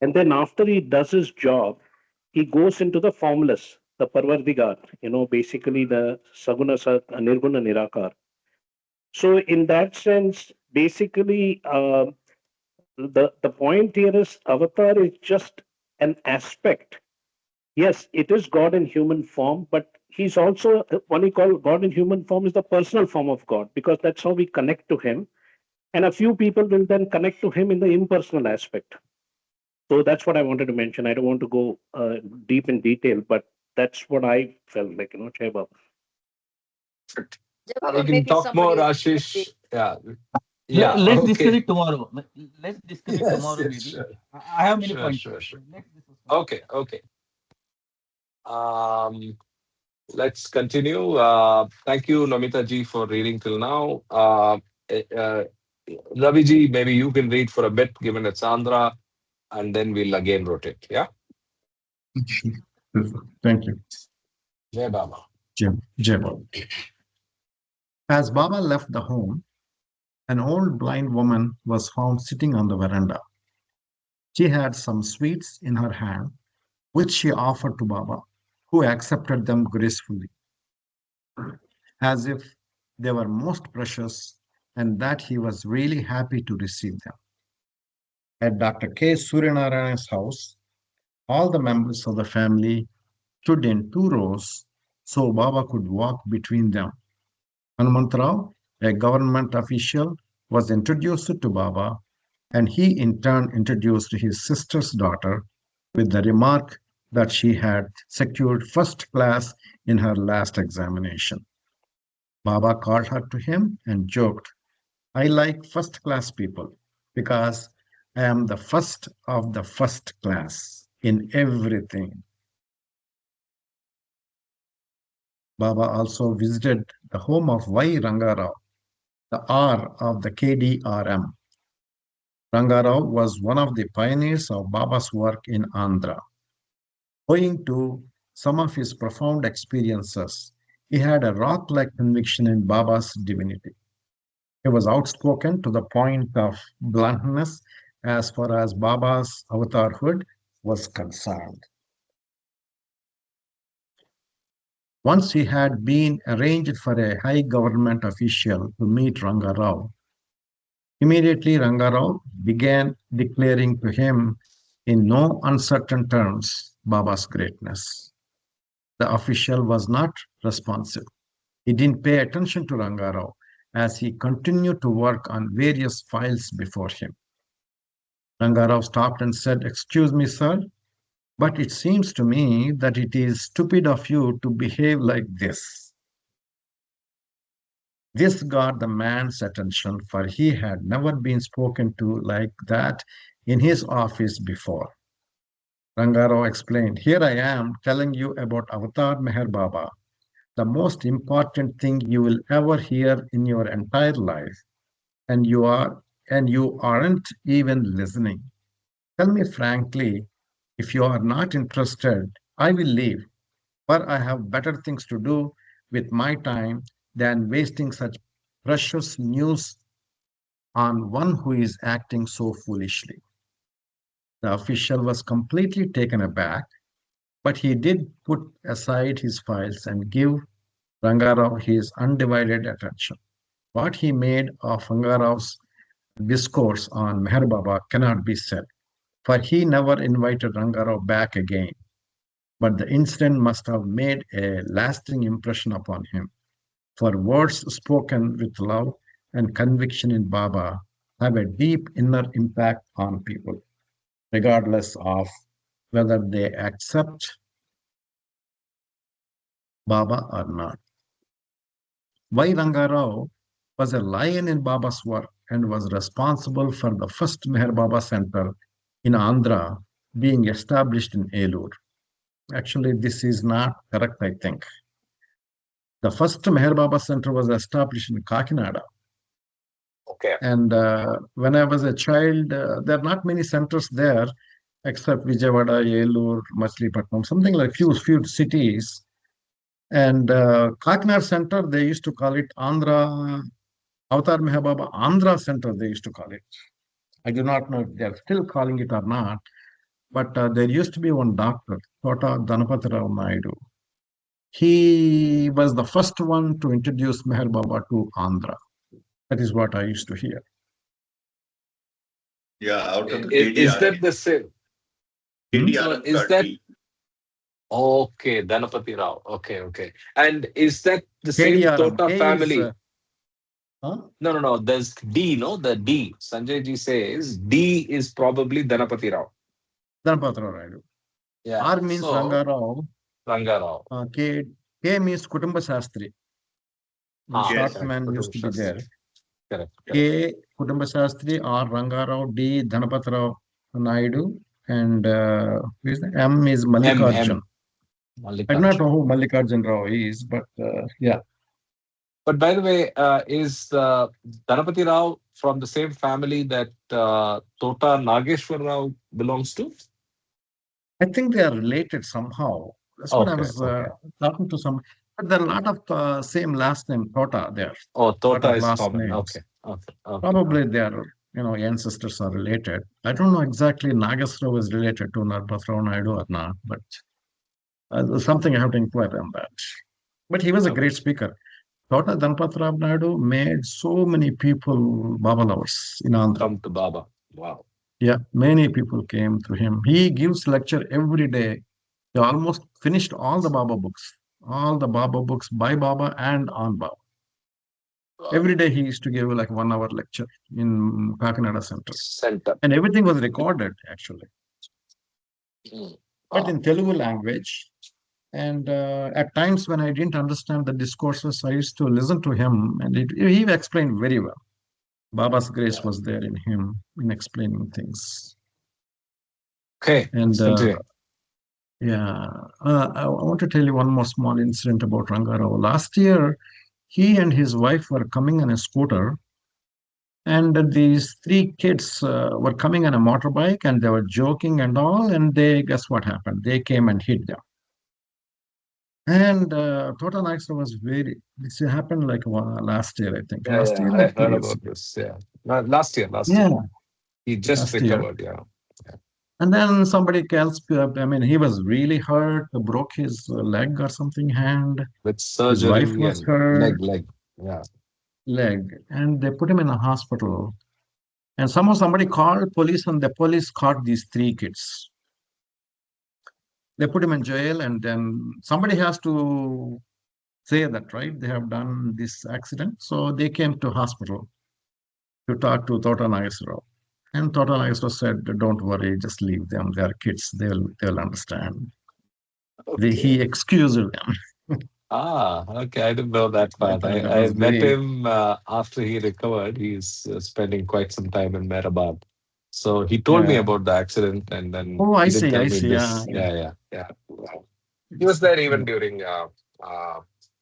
And then after he does his job, he goes into the formless, the Parvardigar, basically the Saguna Sarkar, Nirguna Nirakar. So in that sense, basically, the point here is Avatar is just an aspect. Yes, it is God in human form, but he's also what we call God in human form is the personal form of God, because that's how we connect to him. And a few people will then connect to him in the impersonal aspect. So that's what I wanted to mention. I don't want to go deep in detail, but that's what I felt like, Cheba. We Jababa, can maybe talk more, somebody else can Ashish. take. Yeah, yeah. Let's discuss Okay. it tomorrow. Let's discuss it Yes, tomorrow, yes, maybe. sure, I have many sure, points. sure, sure. Let's discuss tomorrow. Okay, okay. Um, let's continue. Thank you, Namita ji, for reading till now. Eh, Ravi ji, maybe you can read for a bit, given it's Andhra, and then we'll again rotate. Yeah. Thank you, Jai Baba. Jim. Jebel. As Baba left the home, an old blind woman was found sitting on the veranda. She had some sweets in her hand, which she offered to Baba, who accepted them gracefully, as if they were most precious and that he was really happy to receive them. At Dr. K. Suryanarayan's house, all the members of the family stood in two rows so Baba could walk between them. Hanumantrao, a government official, was introduced to Baba, and he in turn introduced his sister's daughter with the remark that she had secured first class in her last examination. Baba called her to him and joked, I like first class people because I am the first of the first class in everything. Baba also visited the home of Y. Rangarao, the R of the KDRM. Rangarao was one of the pioneers of Baba's work in Andhra. Owing to some of his profound experiences, he had a rock like conviction in Baba's divinity. He was outspoken to the point of bluntness as far as Baba's avatarhood was concerned. Once he had been arranged for a high government official to meet Rangarao. Immediately, Rangarao began declaring to him in no uncertain terms Baba's greatness. The official was not responsive. He didn't pay attention to Rangarao as he continued to work on various files before him. Rangarao stopped and said, Excuse me, sir, but it seems to me that it is stupid of you to behave like this. This got the man's attention, for he had never been spoken to like that in his office before. Rangarao explained, Here I am telling you about Avatar Meher Baba, the most important thing you will ever hear in your entire life, and you aren't even listening. Tell me frankly, if you are not interested, I will leave, for I have better things to do with my time than wasting such precious news on one who is acting so foolishly. The official was completely taken aback, but he did put aside his files and give Rangarao his undivided attention. What he made of Rangarao's discourse on Meher Baba cannot be said, for he never invited Rangarao back again. But the incident must have made a lasting impression upon him, for words spoken with love and conviction in Baba have a deep inner impact on people, regardless of whether they accept Baba or not. Y. Rangarao was a lion in Baba's work and was responsible for the first Meher Baba Center in Andhra being established in Elur. Actually, this is not correct, I think. The first Meher Baba Center was established in Kakinada. Okay. And when I was a child, there are not many centers there except Vijayawada, Elur, Machilipatnam, something like few cities. And Kakinada Center, they used to call it Andhra, Avatar Meher Baba Andhra Center, they used to call it. I do not know if they are still calling it or not, but there used to be one doctor, Tota Dhanapati Naidu. He was the first one to introduce Meher Baba to Andhra. That is what I used to hear. Yeah, out of the Is KDR. that the same? KDR Is that okay? Dhanapati Rao. Okay. And is that the same KDRM, Tota K is, family? huh? No. There's D, no? The D. Sanjay ji says D is probably Dhanapati Rao. Dhanapati Naidu. Yeah. R means So, Ranga Rao. Ranga Rao. K means Kutumba Shastri. The short Yes. man used to be there. Correct. K Kutumba Shastri, R Ranga Rao, D Dhanapati Rao Naidu, and who is that? M is Mallikarjun. I do not know who Mallikarjun Rao is, but yeah. But by the way, is Dhanapati Rao from the same family that Tota Nageshwar Rao belongs to? I think they are related somehow. That's what I Okay, was okay. talking to some. But there are a lot of same last name Tota there. Oh, Lot Tota of is last common. names. Okay. Probably their ancestors are related. I don't know exactly Nagasrao is related to Narpathrao Naidu or not, but something I have to inquire on that. But he was a great speaker. Tota Dhanpatrao Naidu made so many people Baba lovers in Andhra. Come to Baba. Wow. Yeah, many people came to him. He gives lecture every day. He almost finished all the Baba books by Baba and on Baba. Every day he used to give like 1 hour lecture in Kakinada Center. And everything was recorded actually, but in Telugu language. And at times when I didn't understand the discourses, I used to listen to him and he explained very well. Baba's grace was there in him in explaining things. Okay. And yeah, I want to tell you one more small incident about Rangarao. Last year, he and his wife were coming on a scooter, and these 3 kids were coming on a motorbike, and they were joking and all. And guess what happened? They came and hit them. And Tota Nagstra was this happened like last year, I think. Last year or I 2 heard years about ago. this. Yeah. Last year. Yeah, He just last year. recovered. Yeah. And then somebody else, I mean, he was really hurt, broke his leg or something, hand. With His wife surgery was and hurt, leg. Yeah. leg, and they put him in a hospital. And somehow somebody called police, and the police caught these 3 kids. They put him in jail, and then somebody has to say that, right? They have done this accident. So they came to hospital to talk to Tota Nageswara. And Tota Nageswara said, don't worry, just leave them. They are kids. They'll understand. He excused them. Okay. I didn't know that I part. thought that I was met very, him after he recovered. He's spending quite some time in Mehrabad. So he told me yeah. about the accident, and then Oh, I he did see, tell I me see. Yeah, this. yeah. Yeah. Wow. He was there even during our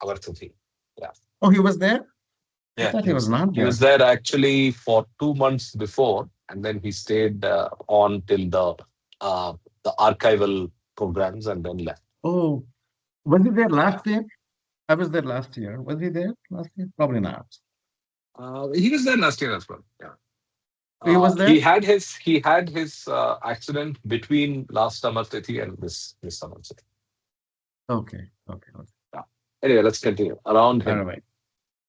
Tithi. Yeah. Oh, he was there? I Yeah. thought he was not He there. was there actually for 2 months before, and then he stayed on till the archival programs and then left. Oh, was he there last year? I was there last year. Was he there last year? Probably not. He was there last year as well. Yeah. He was there? He had his accident between last summer Tithi and this summer Tithi. Okay. Yeah. Anyway, let's continue. Around All him. right.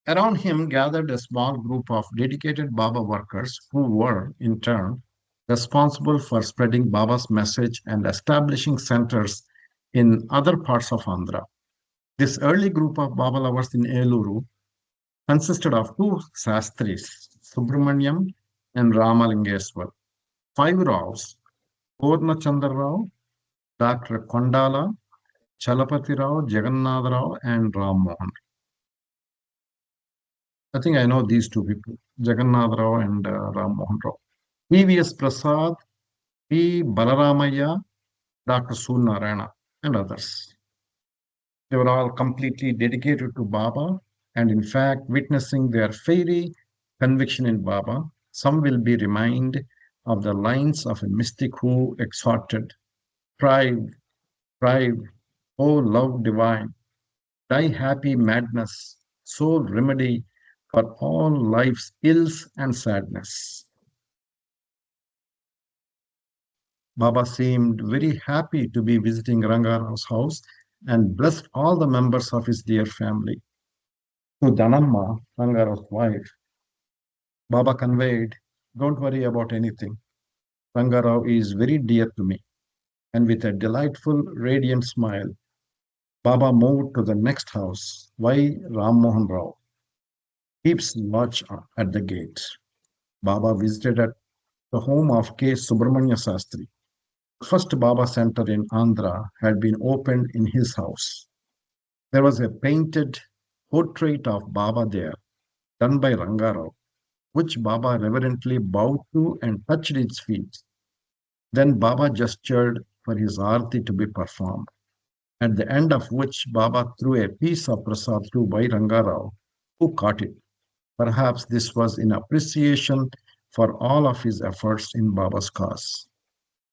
Around him gathered a small group of dedicated Baba workers who were, in turn, responsible for spreading Baba's message and establishing centers in other parts of Andhra. This early group of Baba lovers in Eluru consisted of 2 Sastris, Subramaniam and Ramalingeswar, 5 Raos, Purnachandra Rao, Dr. Kondala, Chalapati Rao, Jagannath Rao, and Ram Mohan. I think I know these two people, Jagannath Rao and Ram Mohan Rao. P.V.S. Prasad, P. Balaramaya, Dr. Suryanarayana, and others. They were all completely dedicated to Baba, and in fact, witnessing their fiery conviction in Baba, some will be reminded of the lines of a mystic who exhorted, "Strive, strive, O love divine, thy happy madness, sole remedy for all life's ills and sadness." Baba seemed very happy to be visiting Rangarao's house and blessed all the members of his dear family. To Danamma, Rangarao's wife, Baba conveyed, "Don't worry about anything. Rangarao is very dear to me." And with a delightful, radiant smile, Baba moved to the next house, Y. Ram Mohan Rao keeps watch at the gate. Baba visited at the home of K. Subramanya Sastri. The first Baba center in Andhra had been opened in his house. There was a painted portrait of Baba there, done by Rangarao, which Baba reverently bowed to and touched its feet. Then Baba gestured for his arti to be performed, at the end of which Baba threw a piece of prasad to Y. Rangarao, who caught it. Perhaps this was in appreciation for all of his efforts in Baba's cause.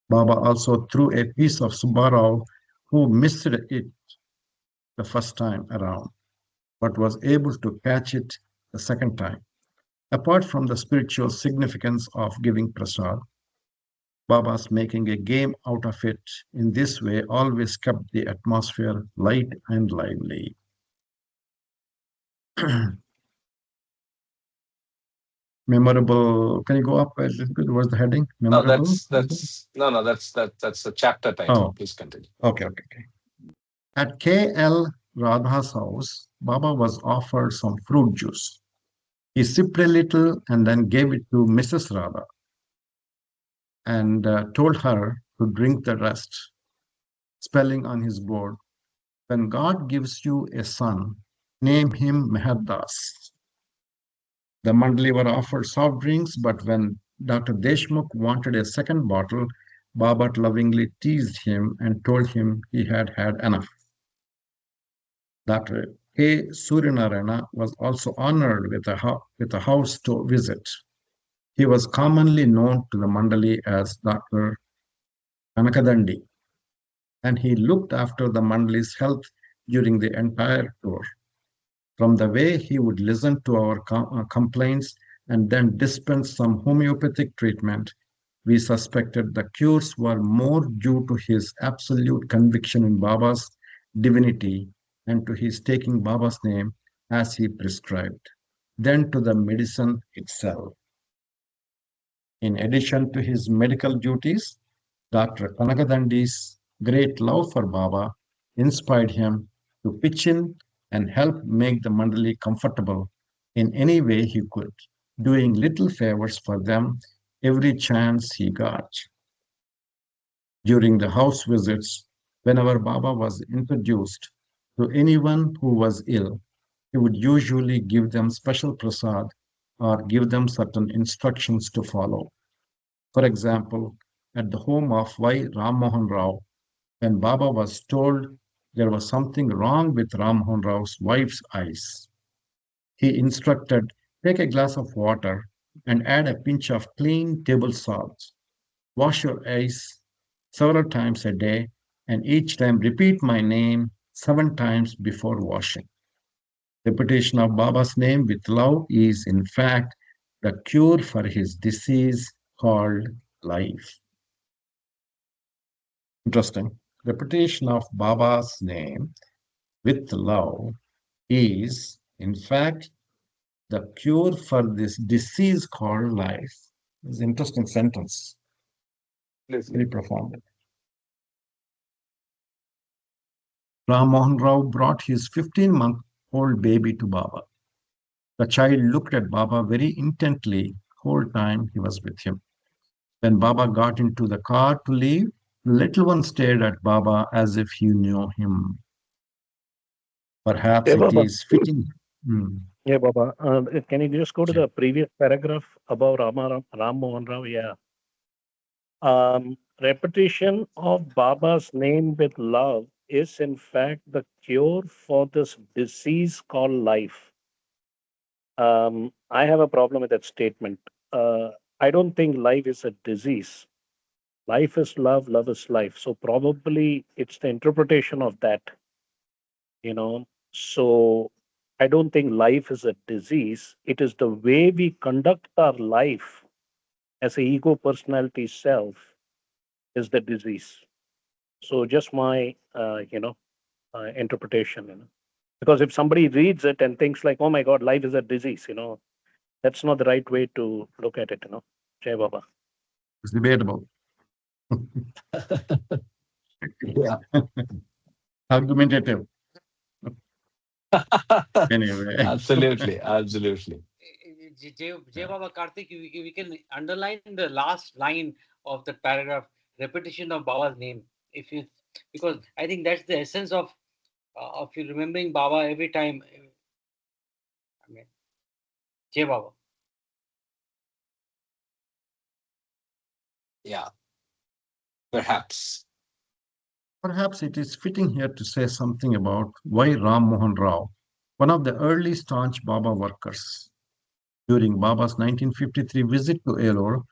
Baba also threw a piece of Subbarao, who missed it the first time around, but was able to catch it the second time. Apart from the spiritual significance of giving prasad, Baba's making a game out of it in this way always kept the atmosphere light and lively. Memorable. Can you go up a little bit? What's the heading? No, Memorable? that's the chapter title. Oh, Please continue. okay. At K.L. Radha's house, Baba was offered some fruit juice. He sipped a little and then gave it to Mrs. Radha and told her to drink the rest, spelling on his board, "When God gives you a son, name him Meherdas." The Mandali were offered soft drinks, but when Dr. Deshmukh wanted a second bottle, Baba lovingly teased him and told him he had had enough. Dr. K. Suryanarayana was also honored with a house to visit. He was commonly known to the Mandali as Dr. Kanakadandi, and he looked after the Mandali's health during the entire tour. From the way he would listen to our complaints and then dispense some homeopathic treatment, we suspected the cures were more due to his absolute conviction in Baba's divinity and to his taking Baba's name as he prescribed, than to the medicine itself. In addition to his medical duties, Dr. Kanakadandi's great love for Baba inspired him to pitch in and help make the Mandali comfortable in any way he could, doing little favors for them every chance he got. During the house visits, whenever Baba was introduced to anyone who was ill, he would usually give them special prasad or give them certain instructions to follow. For example, at the home of Y. Ram Mohan Rao, when Baba was told there was something wrong with Ram Mohan Rao's wife's eyes, he instructed, "Take a glass of water and add a pinch of clean table salt. Wash your eyes several times a day, and each time repeat my name 7 times before washing." Repetition of Baba's name with love is, in fact, the cure for his disease called life. Interesting. Repetition of Baba's name with love is, in fact, the cure for this disease called life. It's an interesting sentence. Please. Very profound. Ram Mohan Rao brought his 15-month-old baby to Baba. The child looked at Baba very intently the whole time he was with him. When Baba got into the car to leave, The little one stared at Baba as if he knew him. Perhaps Yeah, it Baba. is fitting. Hmm. Yeah, Baba. Can you just go to Yeah. the previous paragraph about Ram Mohan Rao? Yeah. Repetition of Baba's name with love is, in fact, the cure for this disease called life. I have a problem with that statement. I don't think life is a disease. Life is love, love is life. So probably it's the interpretation of that, you know. So I don't think life is a disease. It is the way we conduct our life as a ego personality self is the disease. So just my, interpretation, because if somebody reads it and thinks like, oh my God, life is a disease, that's not the right way to look at it. Jai Baba. It's debatable. Yeah. Argumentative. Anyway. Absolutely. Absolutely. Jay Baba Karthik, we can underline the last line of the paragraph, repetition of Baba's name. If you, because I think that's the essence of you remembering Baba every time. I mean, Jay Baba. Yeah. Perhaps. Perhaps it is fitting here to say something about why Ram Mohan Rao, one of the early staunch Baba workers. During Baba's 1953 visit to Elor,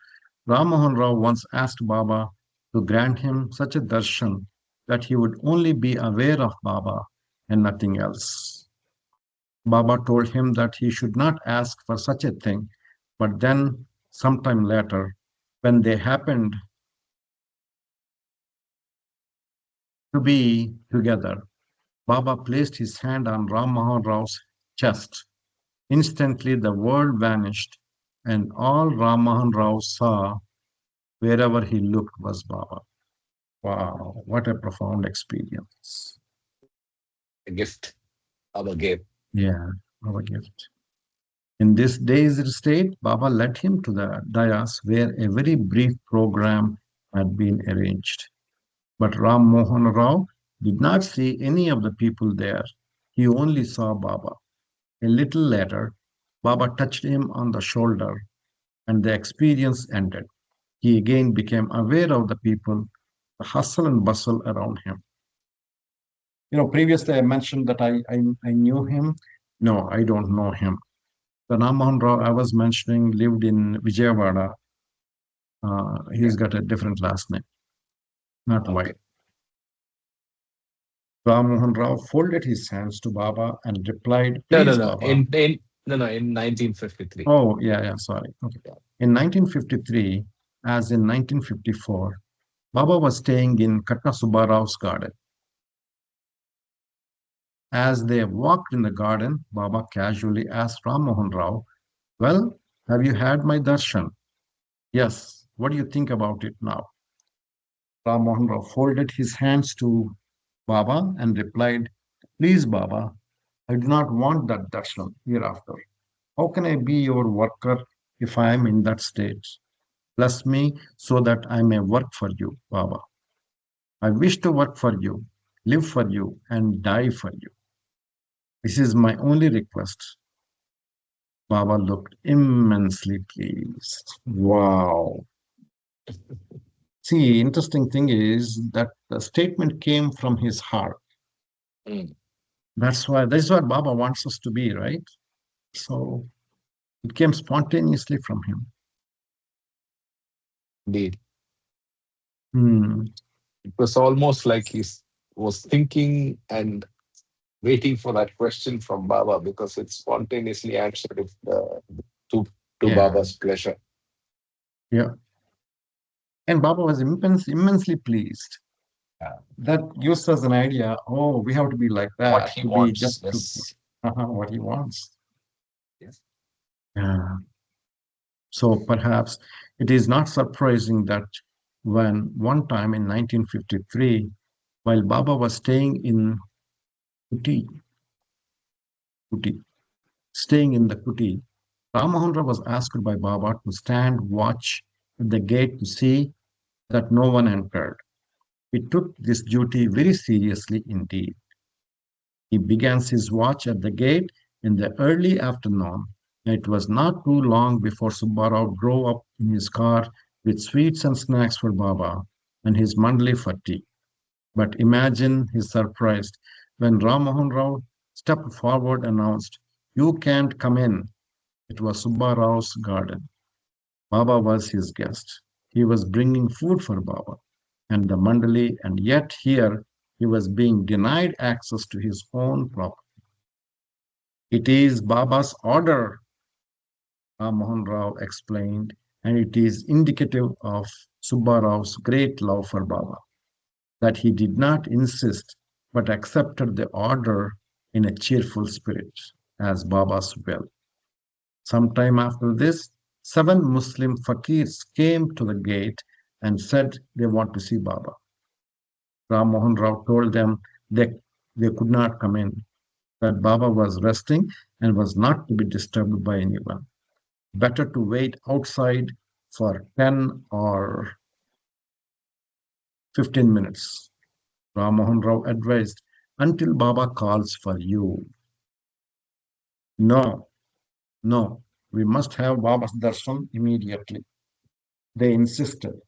Ram Mohan Rao once asked Baba to grant him such a darshan that he would only be aware of Baba and nothing else. Baba told him that he should not ask for such a thing, but then, sometime later, when they happened to be together, Baba placed his hand on Ram Mohan Rao's chest. Instantly, the world vanished, and all Ram Mohan Rao saw wherever he looked was Baba. Wow, what a profound experience. A gift. Our gift. Yeah, our gift. In this dazed state, Baba led him to the dais where a very brief program had been arranged. But Ram Mohan Rao did not see any of the people there. He only saw Baba. A little later, Baba touched him on the shoulder, and the experience ended. He again became aware of the people, the hustle and bustle around him. Previously I mentioned that I knew him. No, I don't know him. The Ram Mohan Rao I was mentioning lived in Vijayawada. Okay. He's got a different last name, not Okay. white. Ram Mohan Rao folded his hands to Baba and replied, No, no, "Please, no. Baba." In 1953. Oh, yeah, yeah, sorry. Okay. Yeah. In 1953, as in 1954, Baba was staying in Katna Subbarao's garden. As they walked in the garden, Baba casually asked Ram Mohan Rao, "Well, have you had my darshan?" "Yes. What do you think about it now?" Ram Mohan Rao folded his hands to Baba and replied, "Please, Baba, I do not want that darshan hereafter. How can I be your worker if I am in that state? Bless me so that I may work for you, Baba. I wish to work for you, live for you, and die for you. This is my only request." Baba looked immensely pleased. Wow. See, interesting thing is that the statement came from his heart. Mm, That's what Baba wants us to be, right? So it came spontaneously from him. indeed. Hmm. It was almost like was thinking and waiting for that question from Baba because it spontaneously answered it to Yeah, Baba's pleasure. yeah. And Baba was immensely pleased. Yeah. That gives us an idea. Oh, we have to be like What that he to be just wants. Yes. what he wants. Yes. Yeah. So perhaps it is not surprising that when one time in 1953, while Baba was staying in Kuti, Kuti, staying in the Kuti, Ramahandra was asked by Baba to stand watch at the gate to see that no one entered. He took this duty very seriously indeed. He began his watch at the gate in the early afternoon. It was not too long before Subbarao drove up in his car with sweets and snacks for Baba and his mandali for tea. But imagine his surprise when Ram Mohan Rao stepped forward and announced, "You can't come in." It was Subbarao's garden. Baba was his guest. He was bringing food for Baba and the mandali, and yet here he was being denied access to his own property. "It is Baba's order," Ram Mohan Rao explained, and it is indicative of Subbarao's great love for Baba, that he did not insist but accepted the order in a cheerful spirit, as Baba's will. Sometime after this, 7 Muslim fakirs came to the gate and said they want to see Baba. Ram Mohan Rao told them they could not come in, that Baba was resting and was not to be disturbed by anyone. Better to wait outside for 10 or 15 minutes. Ram Mohan Rao advised, until Baba calls for you. No, no, we must have Baba's darshan immediately. They insisted,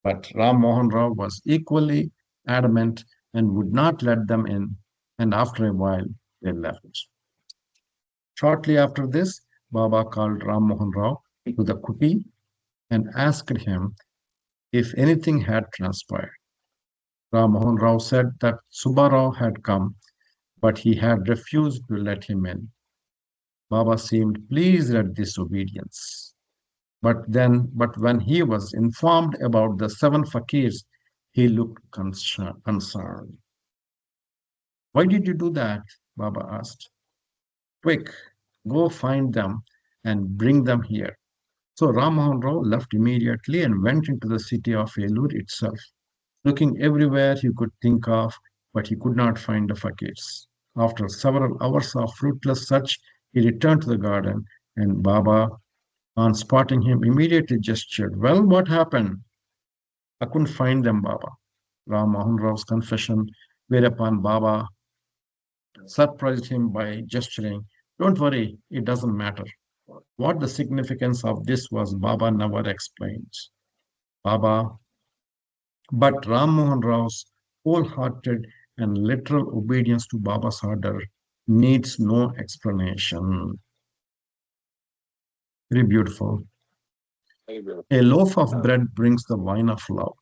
but Ram Mohan Rao was equally adamant and would not let them in, and after a while they left. Shortly after this, Baba called Ram Mohan Rao to the kuti and asked him if anything had transpired. Ram Mohan Rao said that Subbarao had come, but he had refused to let him in. Baba seemed pleased at this obedience. But when he was informed about the 7 fakirs, he looked concerned. "Why did you do that?" Baba asked. "Quick, go find them and bring them here." So Ram Mohan Rao left immediately and went into the city of Elur itself, looking everywhere he could think of, but he could not find the fakirs. After several hours of fruitless search, he returned to the garden, and Baba, on spotting him, immediately gestured, "Well, what happened?" "I couldn't find them, Baba." Ram Mohan Rao's confession, whereupon Baba surprised him by gesturing, "Don't worry, it doesn't matter." What the significance of this was, Baba never explained. Baba, but Ram Mohan Rao's wholehearted and literal obedience to Baba's order needs no explanation. Very beautiful. Very beautiful. A loaf of bread brings the wine of love.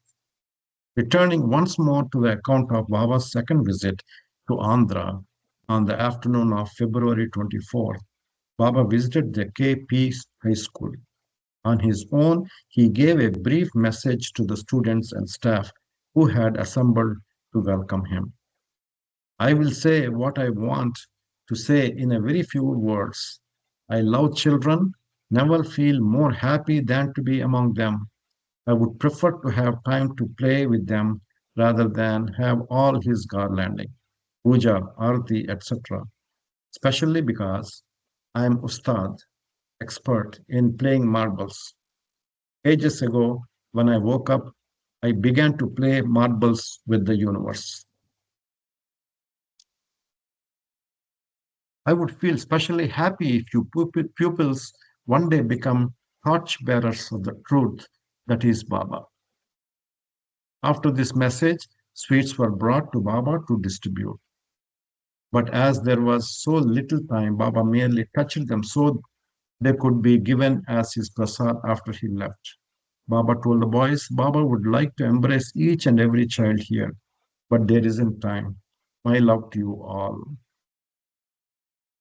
Returning once more to the account of Baba's second visit to Andhra on the afternoon of February 24th, Baba visited the KP High School. On his own, he gave a brief message to the students and staff who had assembled to welcome him. "I will say what I want to say in a very few words. I love children, never feel more happy than to be among them. I would prefer to have time to play with them rather than have all his garlanding, puja, arti, etc. Especially because I am ustad, expert in playing marbles. Ages ago, when I woke up, I began to play marbles with the universe. I would feel especially happy if you pupils one day become torch-bearers of the truth that is Baba." After this message, sweets were brought to Baba to distribute. But as there was so little time, Baba merely touched them so they could be given as his prasad after he left. Baba told the boys, "Baba would like to embrace each and every child here, but there isn't time. My love to you all."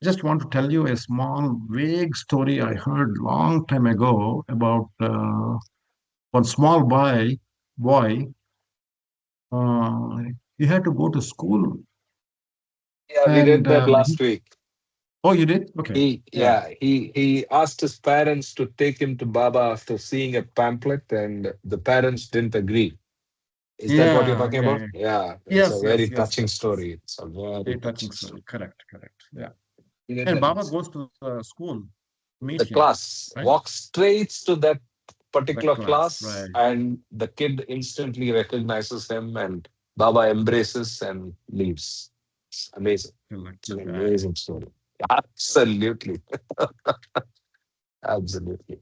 I just want to tell you a small, vague story I heard long time ago about one small boy. Uh, he had to go to school, Yeah, we and read that last week. oh, you did? Okay, He yeah, yeah, he asked his parents to take him to Baba after seeing a pamphlet, and the parents didn't agree. Is that what you're yeah, talking yeah, about? yeah. Yeah, it's a Yes, very yes, yes, touching yes, yes. story. It's a very Very touching touching story. story. Correct, correct. Yeah. And And then Baba goes to the school to meet the him, class right? walks straight to that particular Right. class, and the kid instantly recognizes him, and Baba embraces and leaves. It's amazing. Correct. It's an Right. amazing story. Absolutely. Absolutely.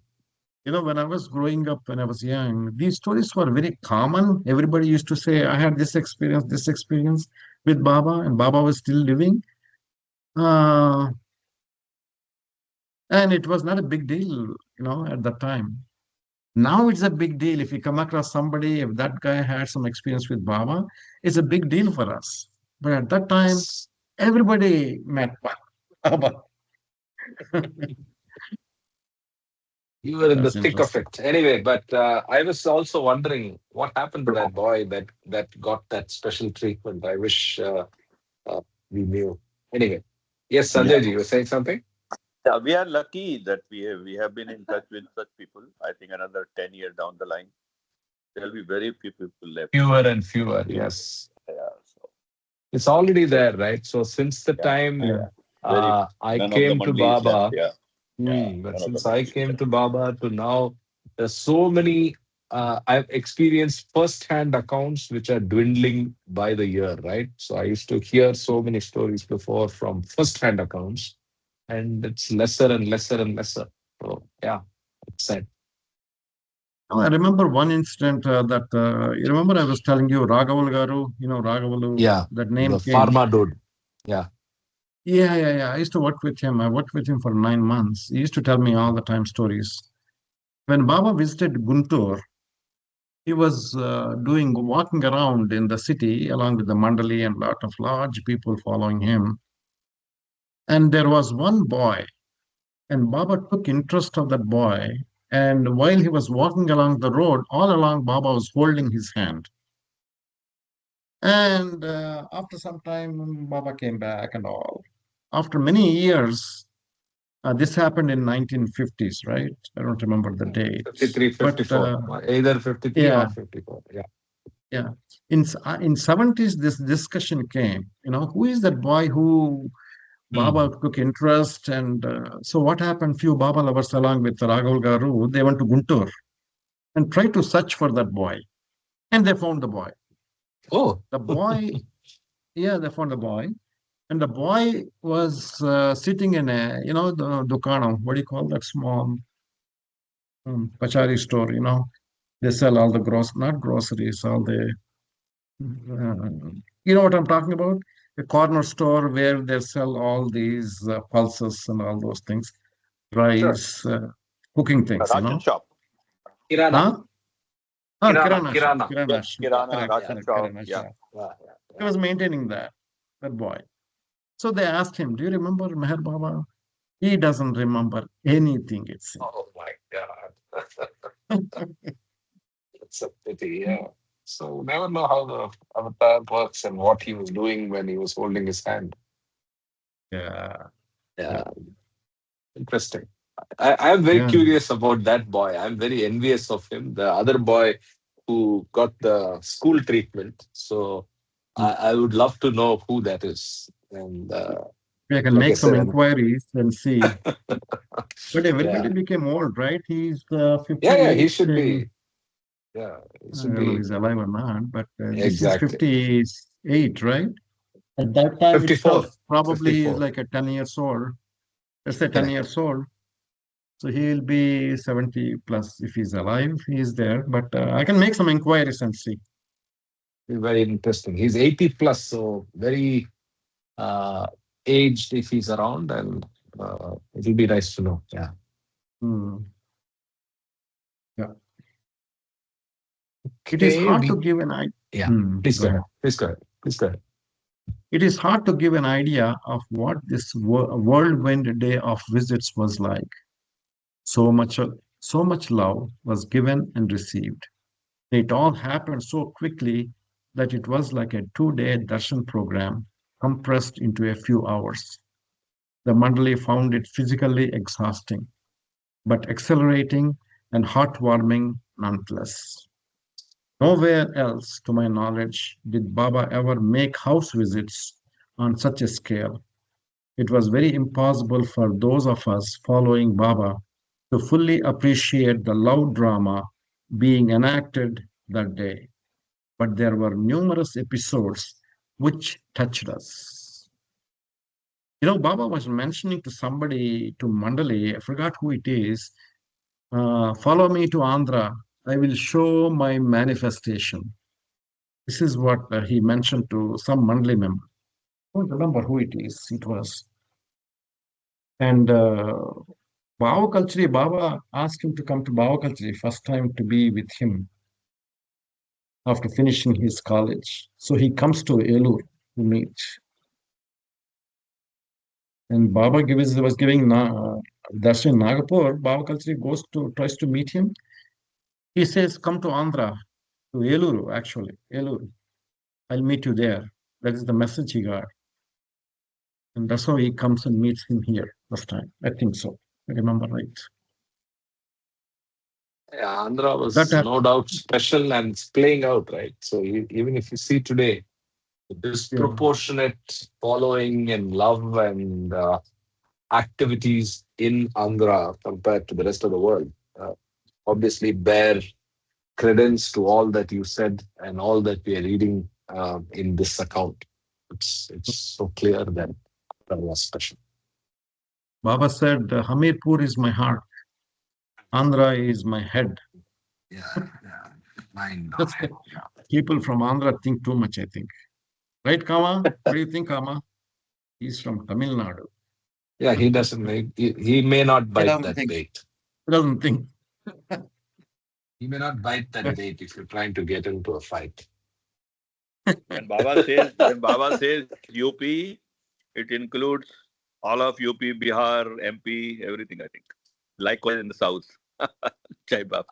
When I was growing up, when I was young, these stories were very common. Everybody used to say, I had this experience with Baba, and Baba was still living. Uh, and it was not a big deal, at that time. Now it's a big deal. If you come across somebody, if that guy had some experience with Baba, it's a big deal for us. But at that time, Yes. everybody met Baba. You were in the That's thick of interesting. it. Anyway, but I was also wondering what happened to that boy that got that special treatment. I wish uh, we knew. Anyway, yes, Yeah. Sanjay ji, you were saying something? Yeah, we are lucky that we have been in touch with such people. I think another 10 years down the line, there'll be very few people left. Fewer and fewer, yes. Yeah, so It's already there, right? So since the yeah, time Yeah. yeah. Very I none of the came to Mandi is left. Baba, Yeah, yeah, but none of the since I Mandi is came left. to Baba to now, there's so many. I've experienced first-hand accounts which are dwindling by the year, right? So I used to hear so many stories before from first-hand accounts, and it's lesser and lesser and lesser. So yeah, it's sad. Oh, I remember one incident that you remember I was telling you Raghaval Garu, Ragavalu, Yeah, that the name came. pharma dude. Yeah, Yeah, yeah, yeah. I used to work with him. I worked with him for 9 months. He used to tell me all the time stories. When Baba visited Guntur, he was walking around in the city along with the Mandali and lot of large people following him. And there was one boy, and Baba took interest of that boy. And while he was walking along the road, all along Baba was holding his hand. And after some time, Baba came back and all. After many years, this happened in 1950s, right? I don't remember the date. 53, But 54, either 53 or yeah, 54. Yeah. yeah. In 70s, this discussion came. Who is that boy who Baba Hmm. took interest? And so what happened? Few Baba lovers along with Raghav Garu, they went to Guntur and tried to search for that boy. And they found the boy. Oh, The boy, yeah, they found the boy. And the boy was sitting in the dukana. What do you call that small pachari store? They sell all the not groceries, all the, you know what I'm talking about? A corner store where they sell all these pulses and all those things, sure. rice, cooking A things, ration shop. Kirana, Huh? Ah, Kirana, kirana shop, Kirana. Yeah, kirana shop, Yeah, Kirana, correct, yeah, ration correct, shop. kirana Yeah. shop. yeah, He yeah. was maintaining that boy. So they asked him, "Do you remember Meher Baba?" He doesn't remember anything, it seems. Oh my God. It's a pity, yeah. So never know how the avatar works and what he was doing when he was holding his hand. Yeah, yeah, Yeah, interesting. I'm very yeah. curious about that boy. I'm very envious of him, the other boy who got the school treatment. So Mm. I would love to know who that is. And I can like I make some said, inquiries and see. But everybody yeah, became old, right? He's yeah, he 58. should be, yeah, he I should don't know if be he's alive or not, but this is exactly 58, right? At that time 54, itself, probably he's 54. like a 10 years old. Let's say 10 Correct. years old. So he'll be 70 plus if he's alive. He's there. But I can make some inquiries and see. Very interesting. He's 80 plus, so very uh, aged if he's around, and it'll be nice to know. Yeah. Hmm. Yeah. It is Okay. hard to give an idea. Yeah. Please Go go ahead. ahead. Please go ahead. Please go ahead. It is hard to give an idea of what this whirlwind day of visits was like. So much, so much love was given and received. It all happened so quickly that it was like a 2-day darshan program compressed into a few hours. The Mandali found it physically exhausting, but exhilarating and heartwarming nonetheless. Nowhere else, to my knowledge, did Baba ever make house visits on such a scale. It was very impossible for those of us following Baba to fully appreciate the love drama being enacted that day. But there were numerous episodes which touched us. Baba was mentioning to somebody, to Mandali, I forgot who it is, follow me to Andhra, I will show my manifestation. This is what he mentioned to some Mandali member. I don't remember who it is. It was. And Bhava Kalchari, Baba asked him to come to Bhava Kalchari, first time to be with him after finishing his college. So he comes to Elur to meet. And Baba was giving darshan in Nagapur. Bhava Kalchari tries to meet him. He says, come to Andhra, to Eluru, actually. Eluru. I'll meet you there. That is the message he got. And that's how he comes and meets him here first time. I think so. I remember right. Yeah, Andhra That was happened. no doubt special and it's playing out, right? So even if you see today, the Yeah. disproportionate following and love and activities in Andhra compared to the rest of the world uh, obviously bear credence to all that you said and all that we are reading in this account. It's so clear that that was special. Baba said, Hamirpur is my heart, Andhra is my head. Yeah, yeah. Mind or That's head. Yeah. people from Andhra think too much, I think. Right, Kama? What do you think, Kama? He's from Tamil Nadu. Yeah, he doesn't make, he may not He bite doesn't that think. bait. He doesn't think. He may not bite that bait if you're trying to get into a fight. When Baba says UP, it includes all of UP, Bihar, MP, everything, I think. Likewise in the south. Jai Baba.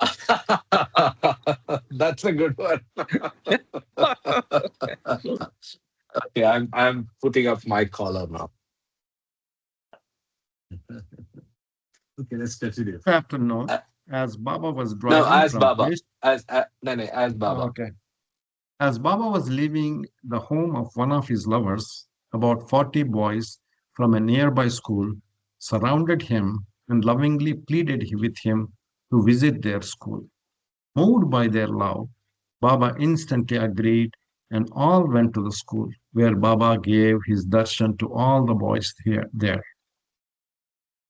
That's a good one. Okay, I'm putting up my collar now. Okay, let's continue. Afternoon, Uh, as Baba was no, driving as from Baba. place. No, as Baba. Okay. As Baba was leaving the home of one of his lovers, about 40 boys from a nearby school surrounded him and lovingly pleaded with him to visit their school. Moved by their love, Baba instantly agreed and all went to the school, where Baba gave his darshan to all the boys there.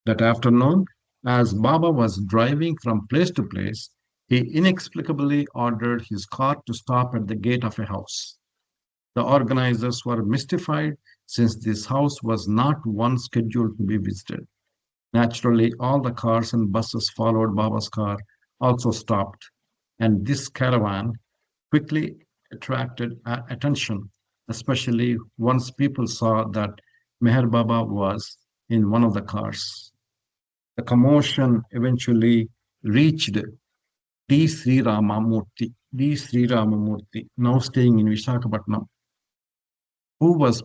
That afternoon, as Baba was driving from place to place, he inexplicably ordered his car to stop at the gate of a house. The organizers were mystified since this house was not one scheduled to be visited. Naturally, all the cars and buses followed Baba's car also stopped, and this caravan quickly attracted attention, especially once people saw that Meher Baba was in one of the cars. The commotion eventually reached D. Sri Ramamurthy, now staying in Visakhapatnam, who was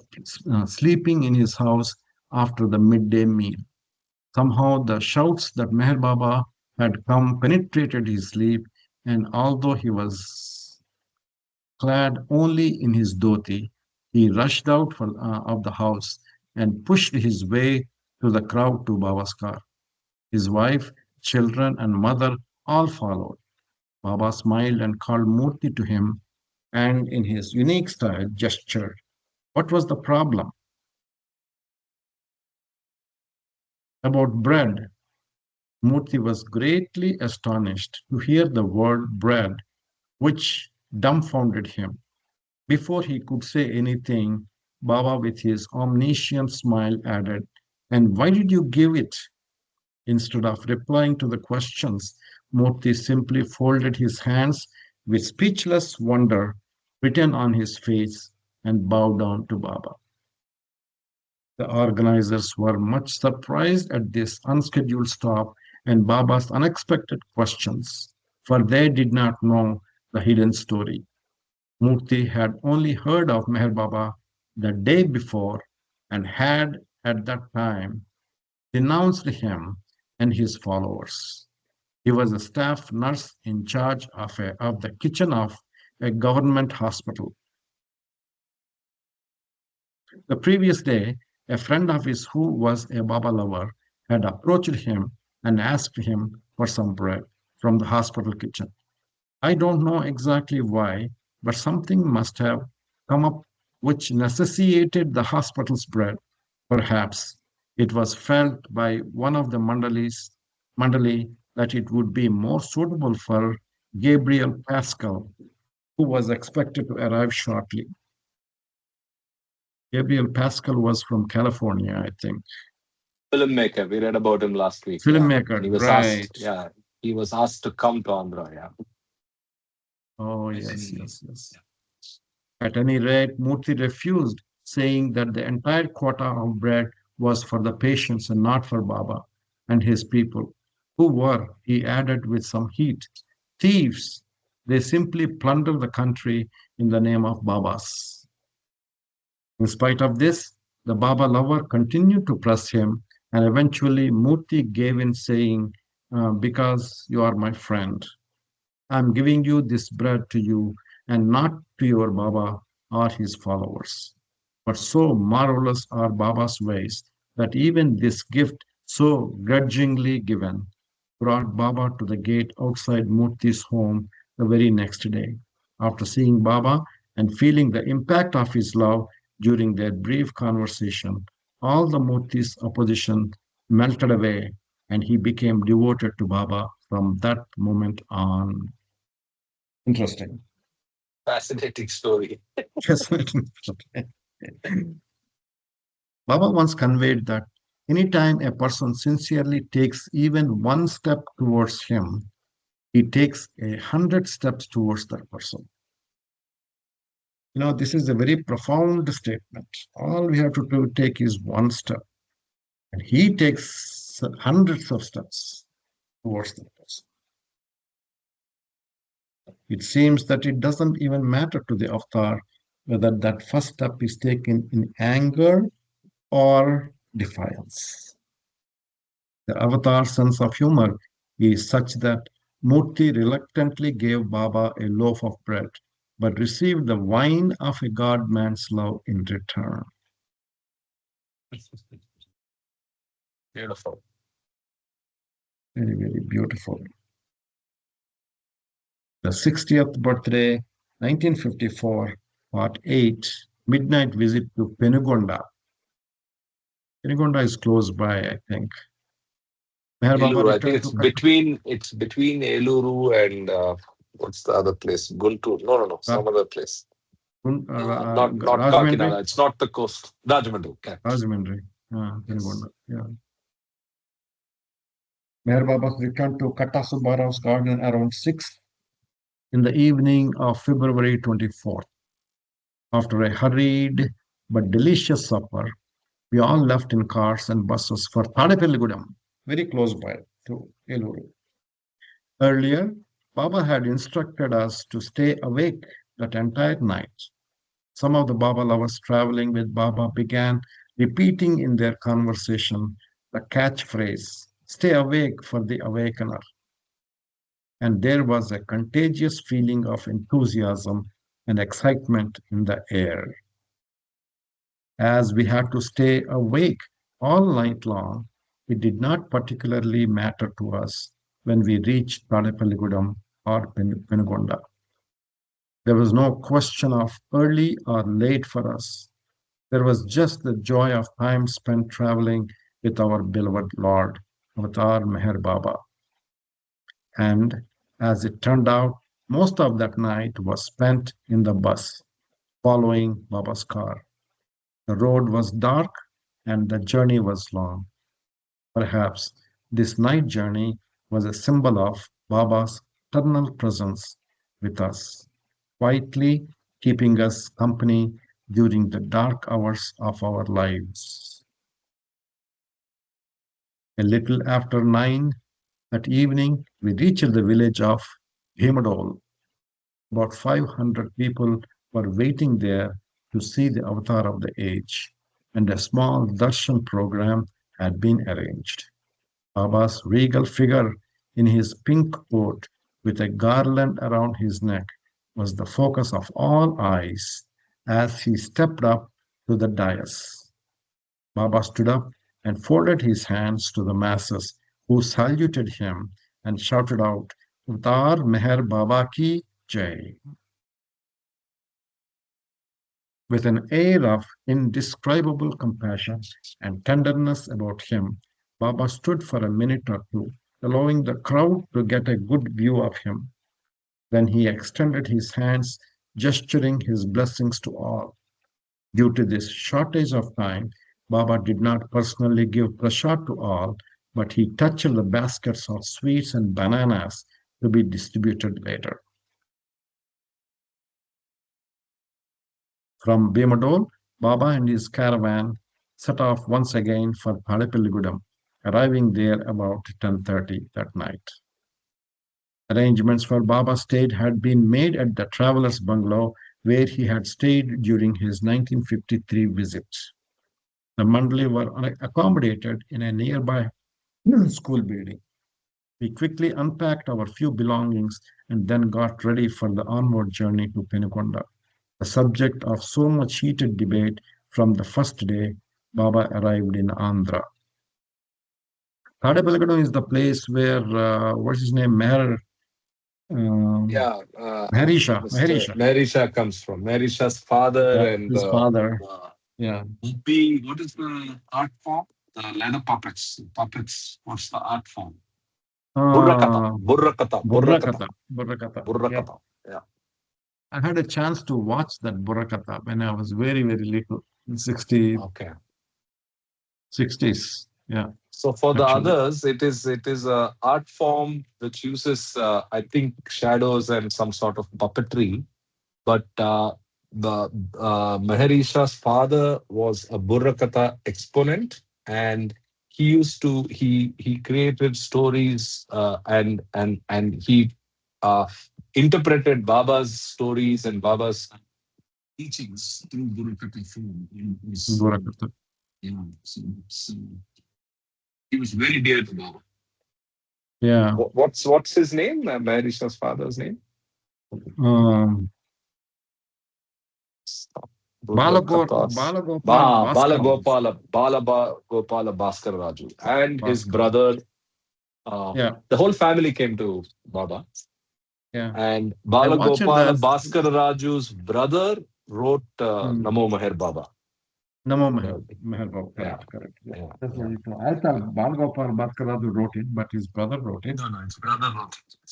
sleeping in his house after the midday meal. Somehow the shouts that Meher Baba had come penetrated his sleep, and although he was clad only in his dhoti, he rushed out of the house and pushed his way through the crowd to Baba's car. His wife, children, and mother all followed. Baba smiled and called Murthy to him and, in his unique style, gestured. What was the problem? About bread. Murthy was greatly astonished to hear the word bread, which dumbfounded him. Before he could say anything, Baba, with his omniscient smile, added, and why did you give it? Instead of replying to the questions, Murthy simply folded his hands with speechless wonder written on his face and bowed down to Baba. The organizers were much surprised at this unscheduled stop and Baba's unexpected questions, for they did not know the hidden story. Murthy had only heard of Meher Baba the day before and had, at that time, denounced him and his followers. He was a staff nurse in charge of the kitchen of a government hospital. The previous day, a friend of his who was a Baba lover had approached him and asked him for some bread from the hospital kitchen. I don't know exactly why, but something must have come up which necessitated the hospital's bread. Perhaps it was felt by one of the Mandali that it would be more suitable for Gabriel Pascal, who was expected to arrive shortly. Gabriel Pascal was from California, I think. Filmmaker. We read about him last week. Yeah. Filmmaker, And he was right. asked, yeah, he was asked to come to Andhra. Yeah. Oh, yes. At any rate, Murthy refused, saying that the entire quota of bread was for the patients and not for Baba and his people, who were, he added with some heat, thieves. They simply plunder the country in the name of Babas. In spite of this, the Baba lover continued to press him, and eventually Murthy gave in, saying, because you are my friend. I'm giving you this bread to you and not to your Baba or his followers. But so marvelous are Baba's ways that even this gift, so grudgingly given, brought Baba to the gate outside Murthy's home the very next day. After seeing Baba and feeling the impact of his love during their brief conversation, all the Murthy's opposition melted away and he became devoted to Baba from that moment on. Interesting. Fascinating story. Fascinating. Baba once conveyed that anytime a person sincerely takes even one step towards him, he takes 100 steps towards that person. This is a very profound statement. All we have to do take is one step, and he takes hundreds of steps towards that person. It seems that it doesn't even matter to the avatar whether that first step is taken in anger or defiance. The avatar's sense of humor is such that Murthy reluctantly gave Baba a loaf of bread, but received the wine of a god man's love in return. Beautiful. Very, very beautiful. The 60th birthday, 1954, Part 8, Midnight Visit to Penugonda. Penugonda is close by, I think. Meher Baba Eluru. I think returned to it's between Eluru and what's the other place? Guntur. No. Some other place. Not Rajahmundry. Kakinada. It's not the coast. Rajahmundry. Okay. Rajahmundry. Yes. Penugonda. Yeah. Meher Baba returned to Kattasubarao's garden around 6 in the evening of February 24th. After a hurried but delicious supper, we all left in cars and buses for Tadepelligudam, very close by to Eluru. Earlier, Baba had instructed us to stay awake that entire night. Some of the Baba lovers traveling with Baba began repeating in their conversation the catchphrase, "Stay awake for the awakener." And there was a contagious feeling of enthusiasm and excitement in the air. As we had to stay awake all night long, it did not particularly matter to us when we reached Tadepalligudam or Penugonda. There was no question of early or late for us. There was just the joy of time spent traveling with our beloved Lord, Avatar Meher Baba. And as it turned out, most of that night was spent in the bus, following Baba's car. The road was dark and the journey was long. Perhaps this night journey was a symbol of Baba's eternal presence with us, quietly keeping us company during the dark hours of our lives. A little after 9 that evening, we reached the village of Bhimadol. About 500 people were waiting there to see the avatar of the age, and a small darshan program had been arranged. Baba's regal figure in his pink coat with a garland around his neck was the focus of all eyes as he stepped up to the dais. Baba stood up and folded his hands to the masses who saluted him and shouted out, Avtar Meher Baba ki Jai. With an air of indescribable compassion and tenderness about him, Baba stood for a minute or two, allowing the crowd to get a good view of him. Then he extended his hands, gesturing his blessings to all. Due to this shortage of time, Baba did not personally give prasad to all, but he touched the baskets of sweets and bananas to be distributed later. From Bhimadol, Baba and his caravan set off once again for Padapilligudam, arriving there about 10:30 that night. Arrangements for Baba's stay had been made at the traveler's bungalow where he had stayed during his 1953 visit. The Mandali were accommodated in a nearby school building. We quickly unpacked our few belongings and then got ready for the onward journey to Penukonda, the subject of so much heated debate from the first day Baba arrived in Andhra. Thadepalagadu is the place where, what's his name, Yeah, Mr. Maharisha, Marisha comes from. Marisha's father and his father. uh, Yeah. being, what is the art form? The leather puppets. Puppets. What's the art form? Burrakata. Uh, Burrakata. Burrakata. Burrakata. Yeah. Burrakata. Yeah. I had a chance to watch that Burrakata when I was very, very little, in 60, Okay. 60s. Yeah, So for the actually. others, it is a art form which uses, I think, shadows and some sort of puppetry. But the Maharisha's father was a Burrakata exponent, and he created stories, and he uh, interpreted Baba's stories and Baba's teachings through Burrakata form. Burrakata. Yeah, so he was very dear to Baba. Yeah. What's his name? Maharisha's father's name? Um, Burrakatas. Balagopal Bhaskar Raju. Gopala Bhaskar Raju and his Bhaskar. brother. Yeah, The whole family came to Baba, yeah. and I watched Balagopala the Bhaskar Raju's brother wrote Namo Meher Baba. Namo Meher The- Baba. yeah, Correct. Yeah. yeah, That's yeah. what it was. I thought Balagopal Bhaskar Raju wrote it, but his brother wrote it. No, his brother wrote it.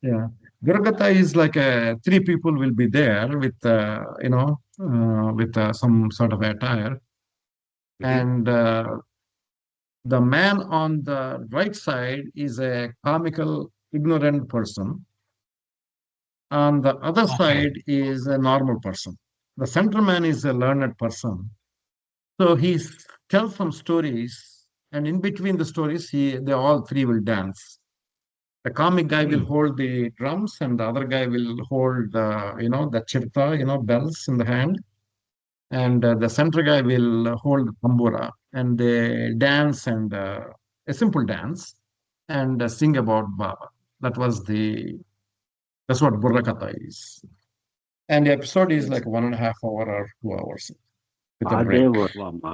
Yeah. Burrakata is like three people will be there with, with some sort of attire. Mhm. And the man on the right side is a comical, ignorant person. On the other Okay. side is a normal person. The center man is a learned person. So tells some stories, and in between the stories, they all three will dance. The comic guy will Hmm. hold the drums, and the other guy will hold the chirta, bells in the hand, and the center guy will hold the tambura, and they dance and a simple dance and sing about Baba. That was that's what Burrakata is. And the episode is like 1.5 hour or 2 hours with a Ade break. Varma.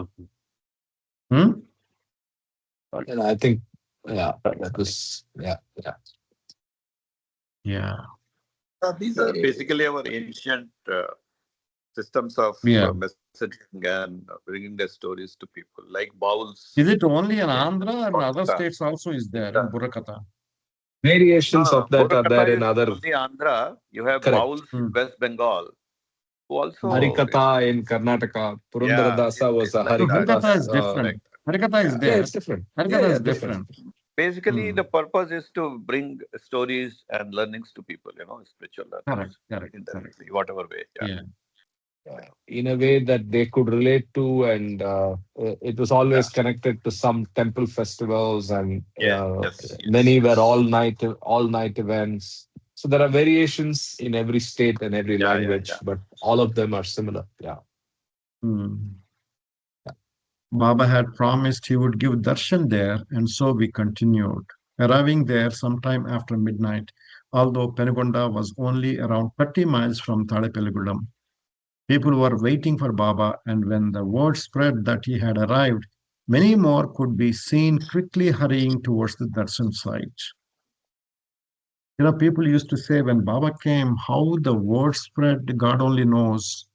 Hmm? And I think, yeah, that was, yeah, yeah. Yeah. These are basically our ancient systems of Yeah. messaging and bringing the stories to people, like bowls Is it only in in Andhra and other Kolkata. states also is there in Burrakata? Variations No, of that are there Burrakata in is other. only Andhra. You have Correct. bowls in Hmm. West Bengal, who also, Harikatha in Karnataka. yeah, Purandaradasa was it's a like So that. Harikatha is Yeah, Harikatha's. different. like that. Harikatha is Yeah. Yeah, there. it's different. Yeah, Harikatha yeah, is different. different. Basically, Hmm. the purpose is to bring stories and learnings to people, spiritual Correct, learnings, correct, correct. indirectly, whatever way. Yeah. Yeah. In a way that they could relate to, and it was Yeah. always connected to some temple festivals, and Yes. many were Yes. all night events. So there are variations in every state and every Yeah. Yeah. language, Yeah. but all of them are similar. Yeah. Hmm. Baba had promised he would give darshan there, and so we continued. Arriving there sometime after midnight, although Penugonda was only around 30 miles from Tadepelligudam. People were waiting for Baba, and when the word spread that he had arrived, Many more could be seen quickly hurrying towards the darshan site. People used to say when Baba came, how the word spread, God only knows.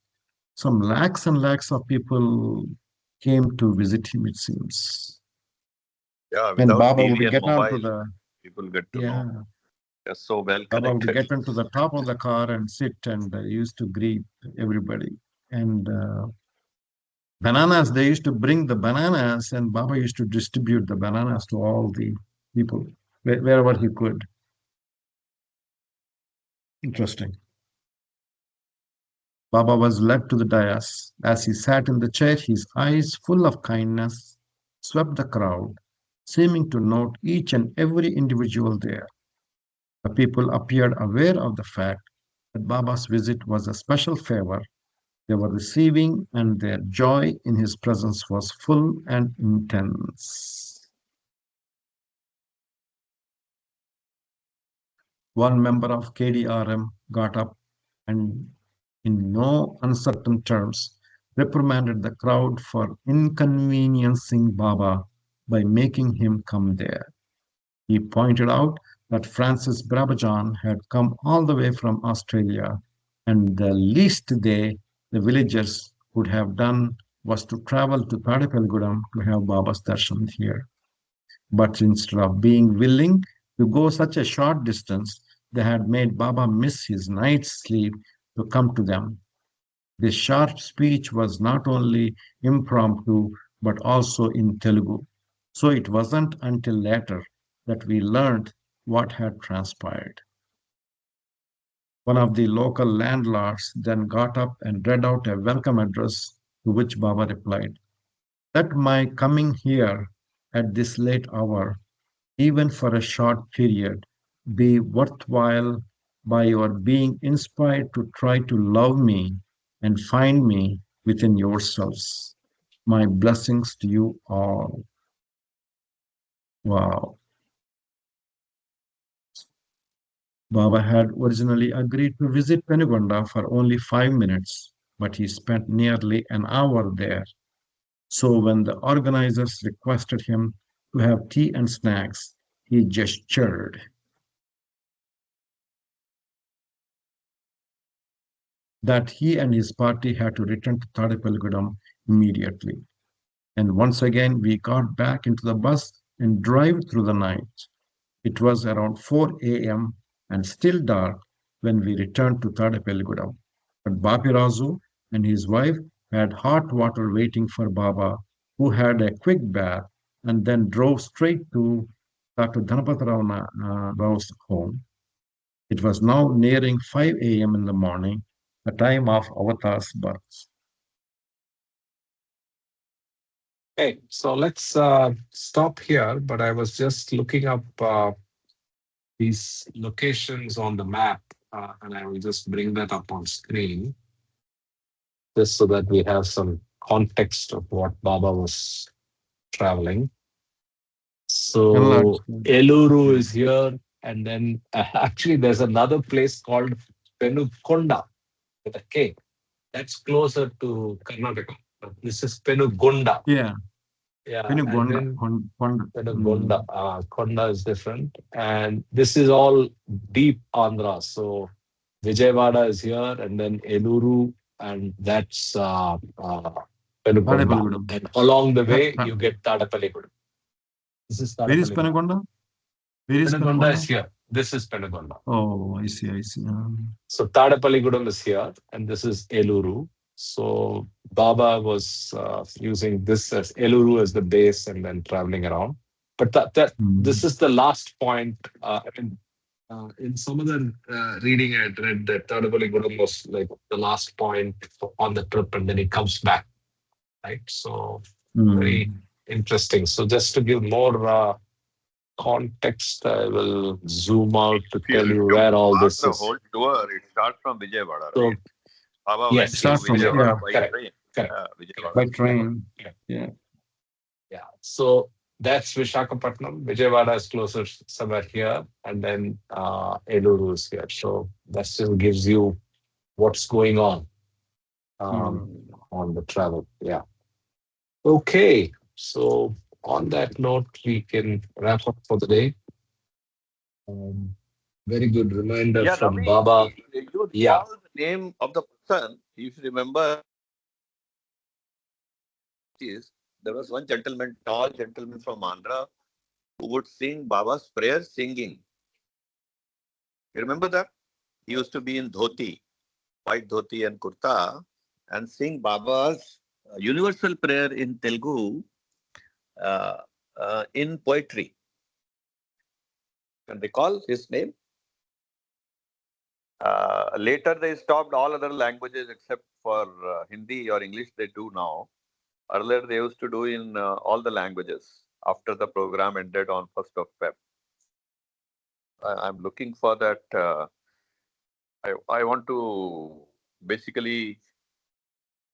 Some lakhs and lakhs of people came to visit him, it seems. Yeah, And without Baba TV would and get onto mobile, the, people get to know. yeah, They're so well Baba would connected. get into the top of the car and sit and used to greet everybody. And bananas, they used to bring the bananas, and Baba used to distribute the bananas to all the people wherever he could. Interesting. Baba was led to the dais. As he sat in the chair, his eyes, full of kindness, swept the crowd, seeming to note each and every individual there. The people appeared aware of the fact that Baba's visit was a special favor they were receiving, and their joy in his presence was full and intense. One member of KDRM got up and, in no uncertain terms, reprimanded the crowd for inconveniencing Baba by making him come there. He pointed out that Francis Brabajan had come all the way from Australia, and the least the villagers, would have done was to travel to Tadepalgudam to have Baba's darshan here. But instead of being willing to go such a short distance, they had made Baba miss his night's sleep to come to them. This sharp speech was not only impromptu but also in Telugu. So it wasn't until later that we learned what had transpired. One of the local landlords then got up and read out a welcome address, to which Baba replied, "Let my coming here at this late hour, even for a short period, be worthwhile by your being inspired to try to love me and find me within yourselves. My blessings to you all." Wow. Baba had originally agreed to visit Penugonda for only 5 minutes, but he spent nearly an hour there. So when the organizers requested him to have tea and snacks, he gestured that he and his party had to return to Tadepalgudam immediately. And once again, we got back into the bus and drove through the night. It was around 4 a.m. and still dark when we returned to Tadepalgudam. But Bapirazu and his wife had hot water waiting for Baba, who had a quick bath and then drove straight to Dr. Dhanapatarao Rao's home. It was now nearing 5 a.m. in the morning, the time of Avatar's birth. Okay, so let's stop here. But I was just looking up these locations on the map, and I will just bring that up on screen just so that we have some context of what Baba was traveling. So Eluru is here, and then actually there's another place called Penukonda with a K. That's closer to Karnataka. But this is Penugonda. Yeah, Yeah, and Penugonda. then Penugonda. Konda is different, and this is all deep Andhra. So Vijayawada is here, and then Eluru, and that's Penugonda. Tadepalgudam. And along the way, you get Tadapalligudam. This is Where is Tadapalligudam. Penugonda? Where is Penugonda is Penugonda? here. This is Penugonda. Oh, I see, I see. So Tadapalligudam is here, and this is Eluru. So Baba was using this as Eluru as the base, and then traveling around. But this is the last point. In some other reading, I had read that Tadapalligudam was like the last point on the trip, and then he comes back. Right. So very interesting. So just to give more context, I will zoom out to tell you where all this The is. whole tour, it starts from Vijayawada, So, right? Baba yes, went start to from Vijayawada by correct, train. correct, Vijayawada. by train. Yeah. Yeah. So that's Vishakhapatnam. Vijayawada is closer somewhere here, and then Eluru is here. So that still gives you what's going on the travel. Yeah. Okay. So on that note, we can wrap up for the day. Um, Very good reminder Yeah, from Ravi, Baba. you Yeah. recall the name of the person. If you remember, is there was one gentleman, tall gentleman from Andhra, who would sing Baba's prayer singing. You remember that? He used to be in dhoti, white dhoti and kurta, and sing Baba's universal prayer in Telugu uh, in poetry. Can recall his name? Later, they stopped all other languages except for Hindi or English. They do now. Earlier, they used to do in all the languages after the program ended on 1st of Feb. I'm looking for that. I want to basically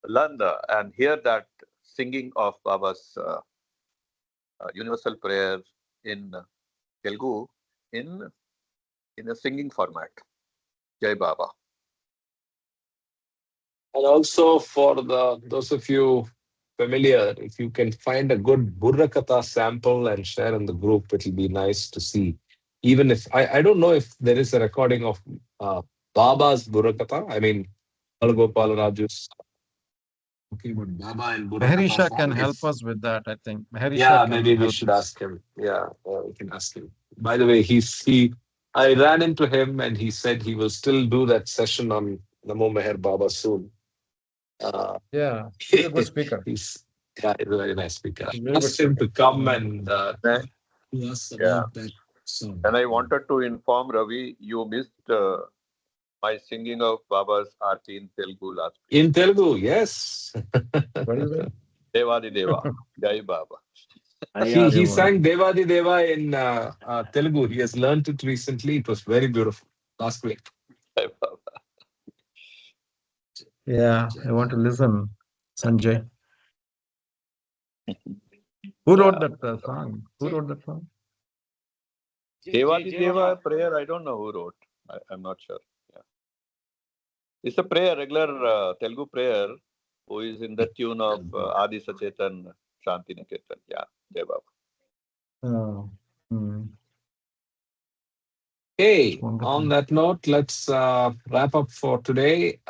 learn and hear that singing of Baba's universal prayer in Telugu in in a singing format. Jai Baba. And also for those of you familiar, if you can find a good Burrakatha sample and share in the group, it'll be nice to see. Even if I don't know if there is a recording of Baba's Burrakatha. I mean, Gopal Raju's talking about Baba and Burrakatha Maharisha can form. help If us with that, I think. Maharisha Yeah, can maybe we help should us. ask him. Yeah, we can ask him. By the way, I ran into him and he said he will still do that session on Namo Meher Baba soon. Uh, Yeah, he's a good speaker. he's he's a very nice speaker. He's a I very good asked him speaker. to come Mm. and to us Yeah. about that song. And I wanted to inform Ravi, you missed my singing of Baba's Aarti in Telugu last week. In Telugu, yes. What is it? Devadi Deva, Jai Baba. He Ayya sang Devadi Deva in Telugu. He has learned it recently. It was very beautiful last week. Jai Baba. Yeah, I want to listen, Sanjay. Who wrote Yeah. that song? Who wrote that song? Devadi Deva prayer, I don't know who wrote. I'm not sure. Yeah. It's a prayer, regular Telugu prayer, who is in the tune of Adi Sachetan Shanti Niketan. Yeah, Jai Baba. Oh, mm, Okay, wonderful. on that note, let's wrap up for today.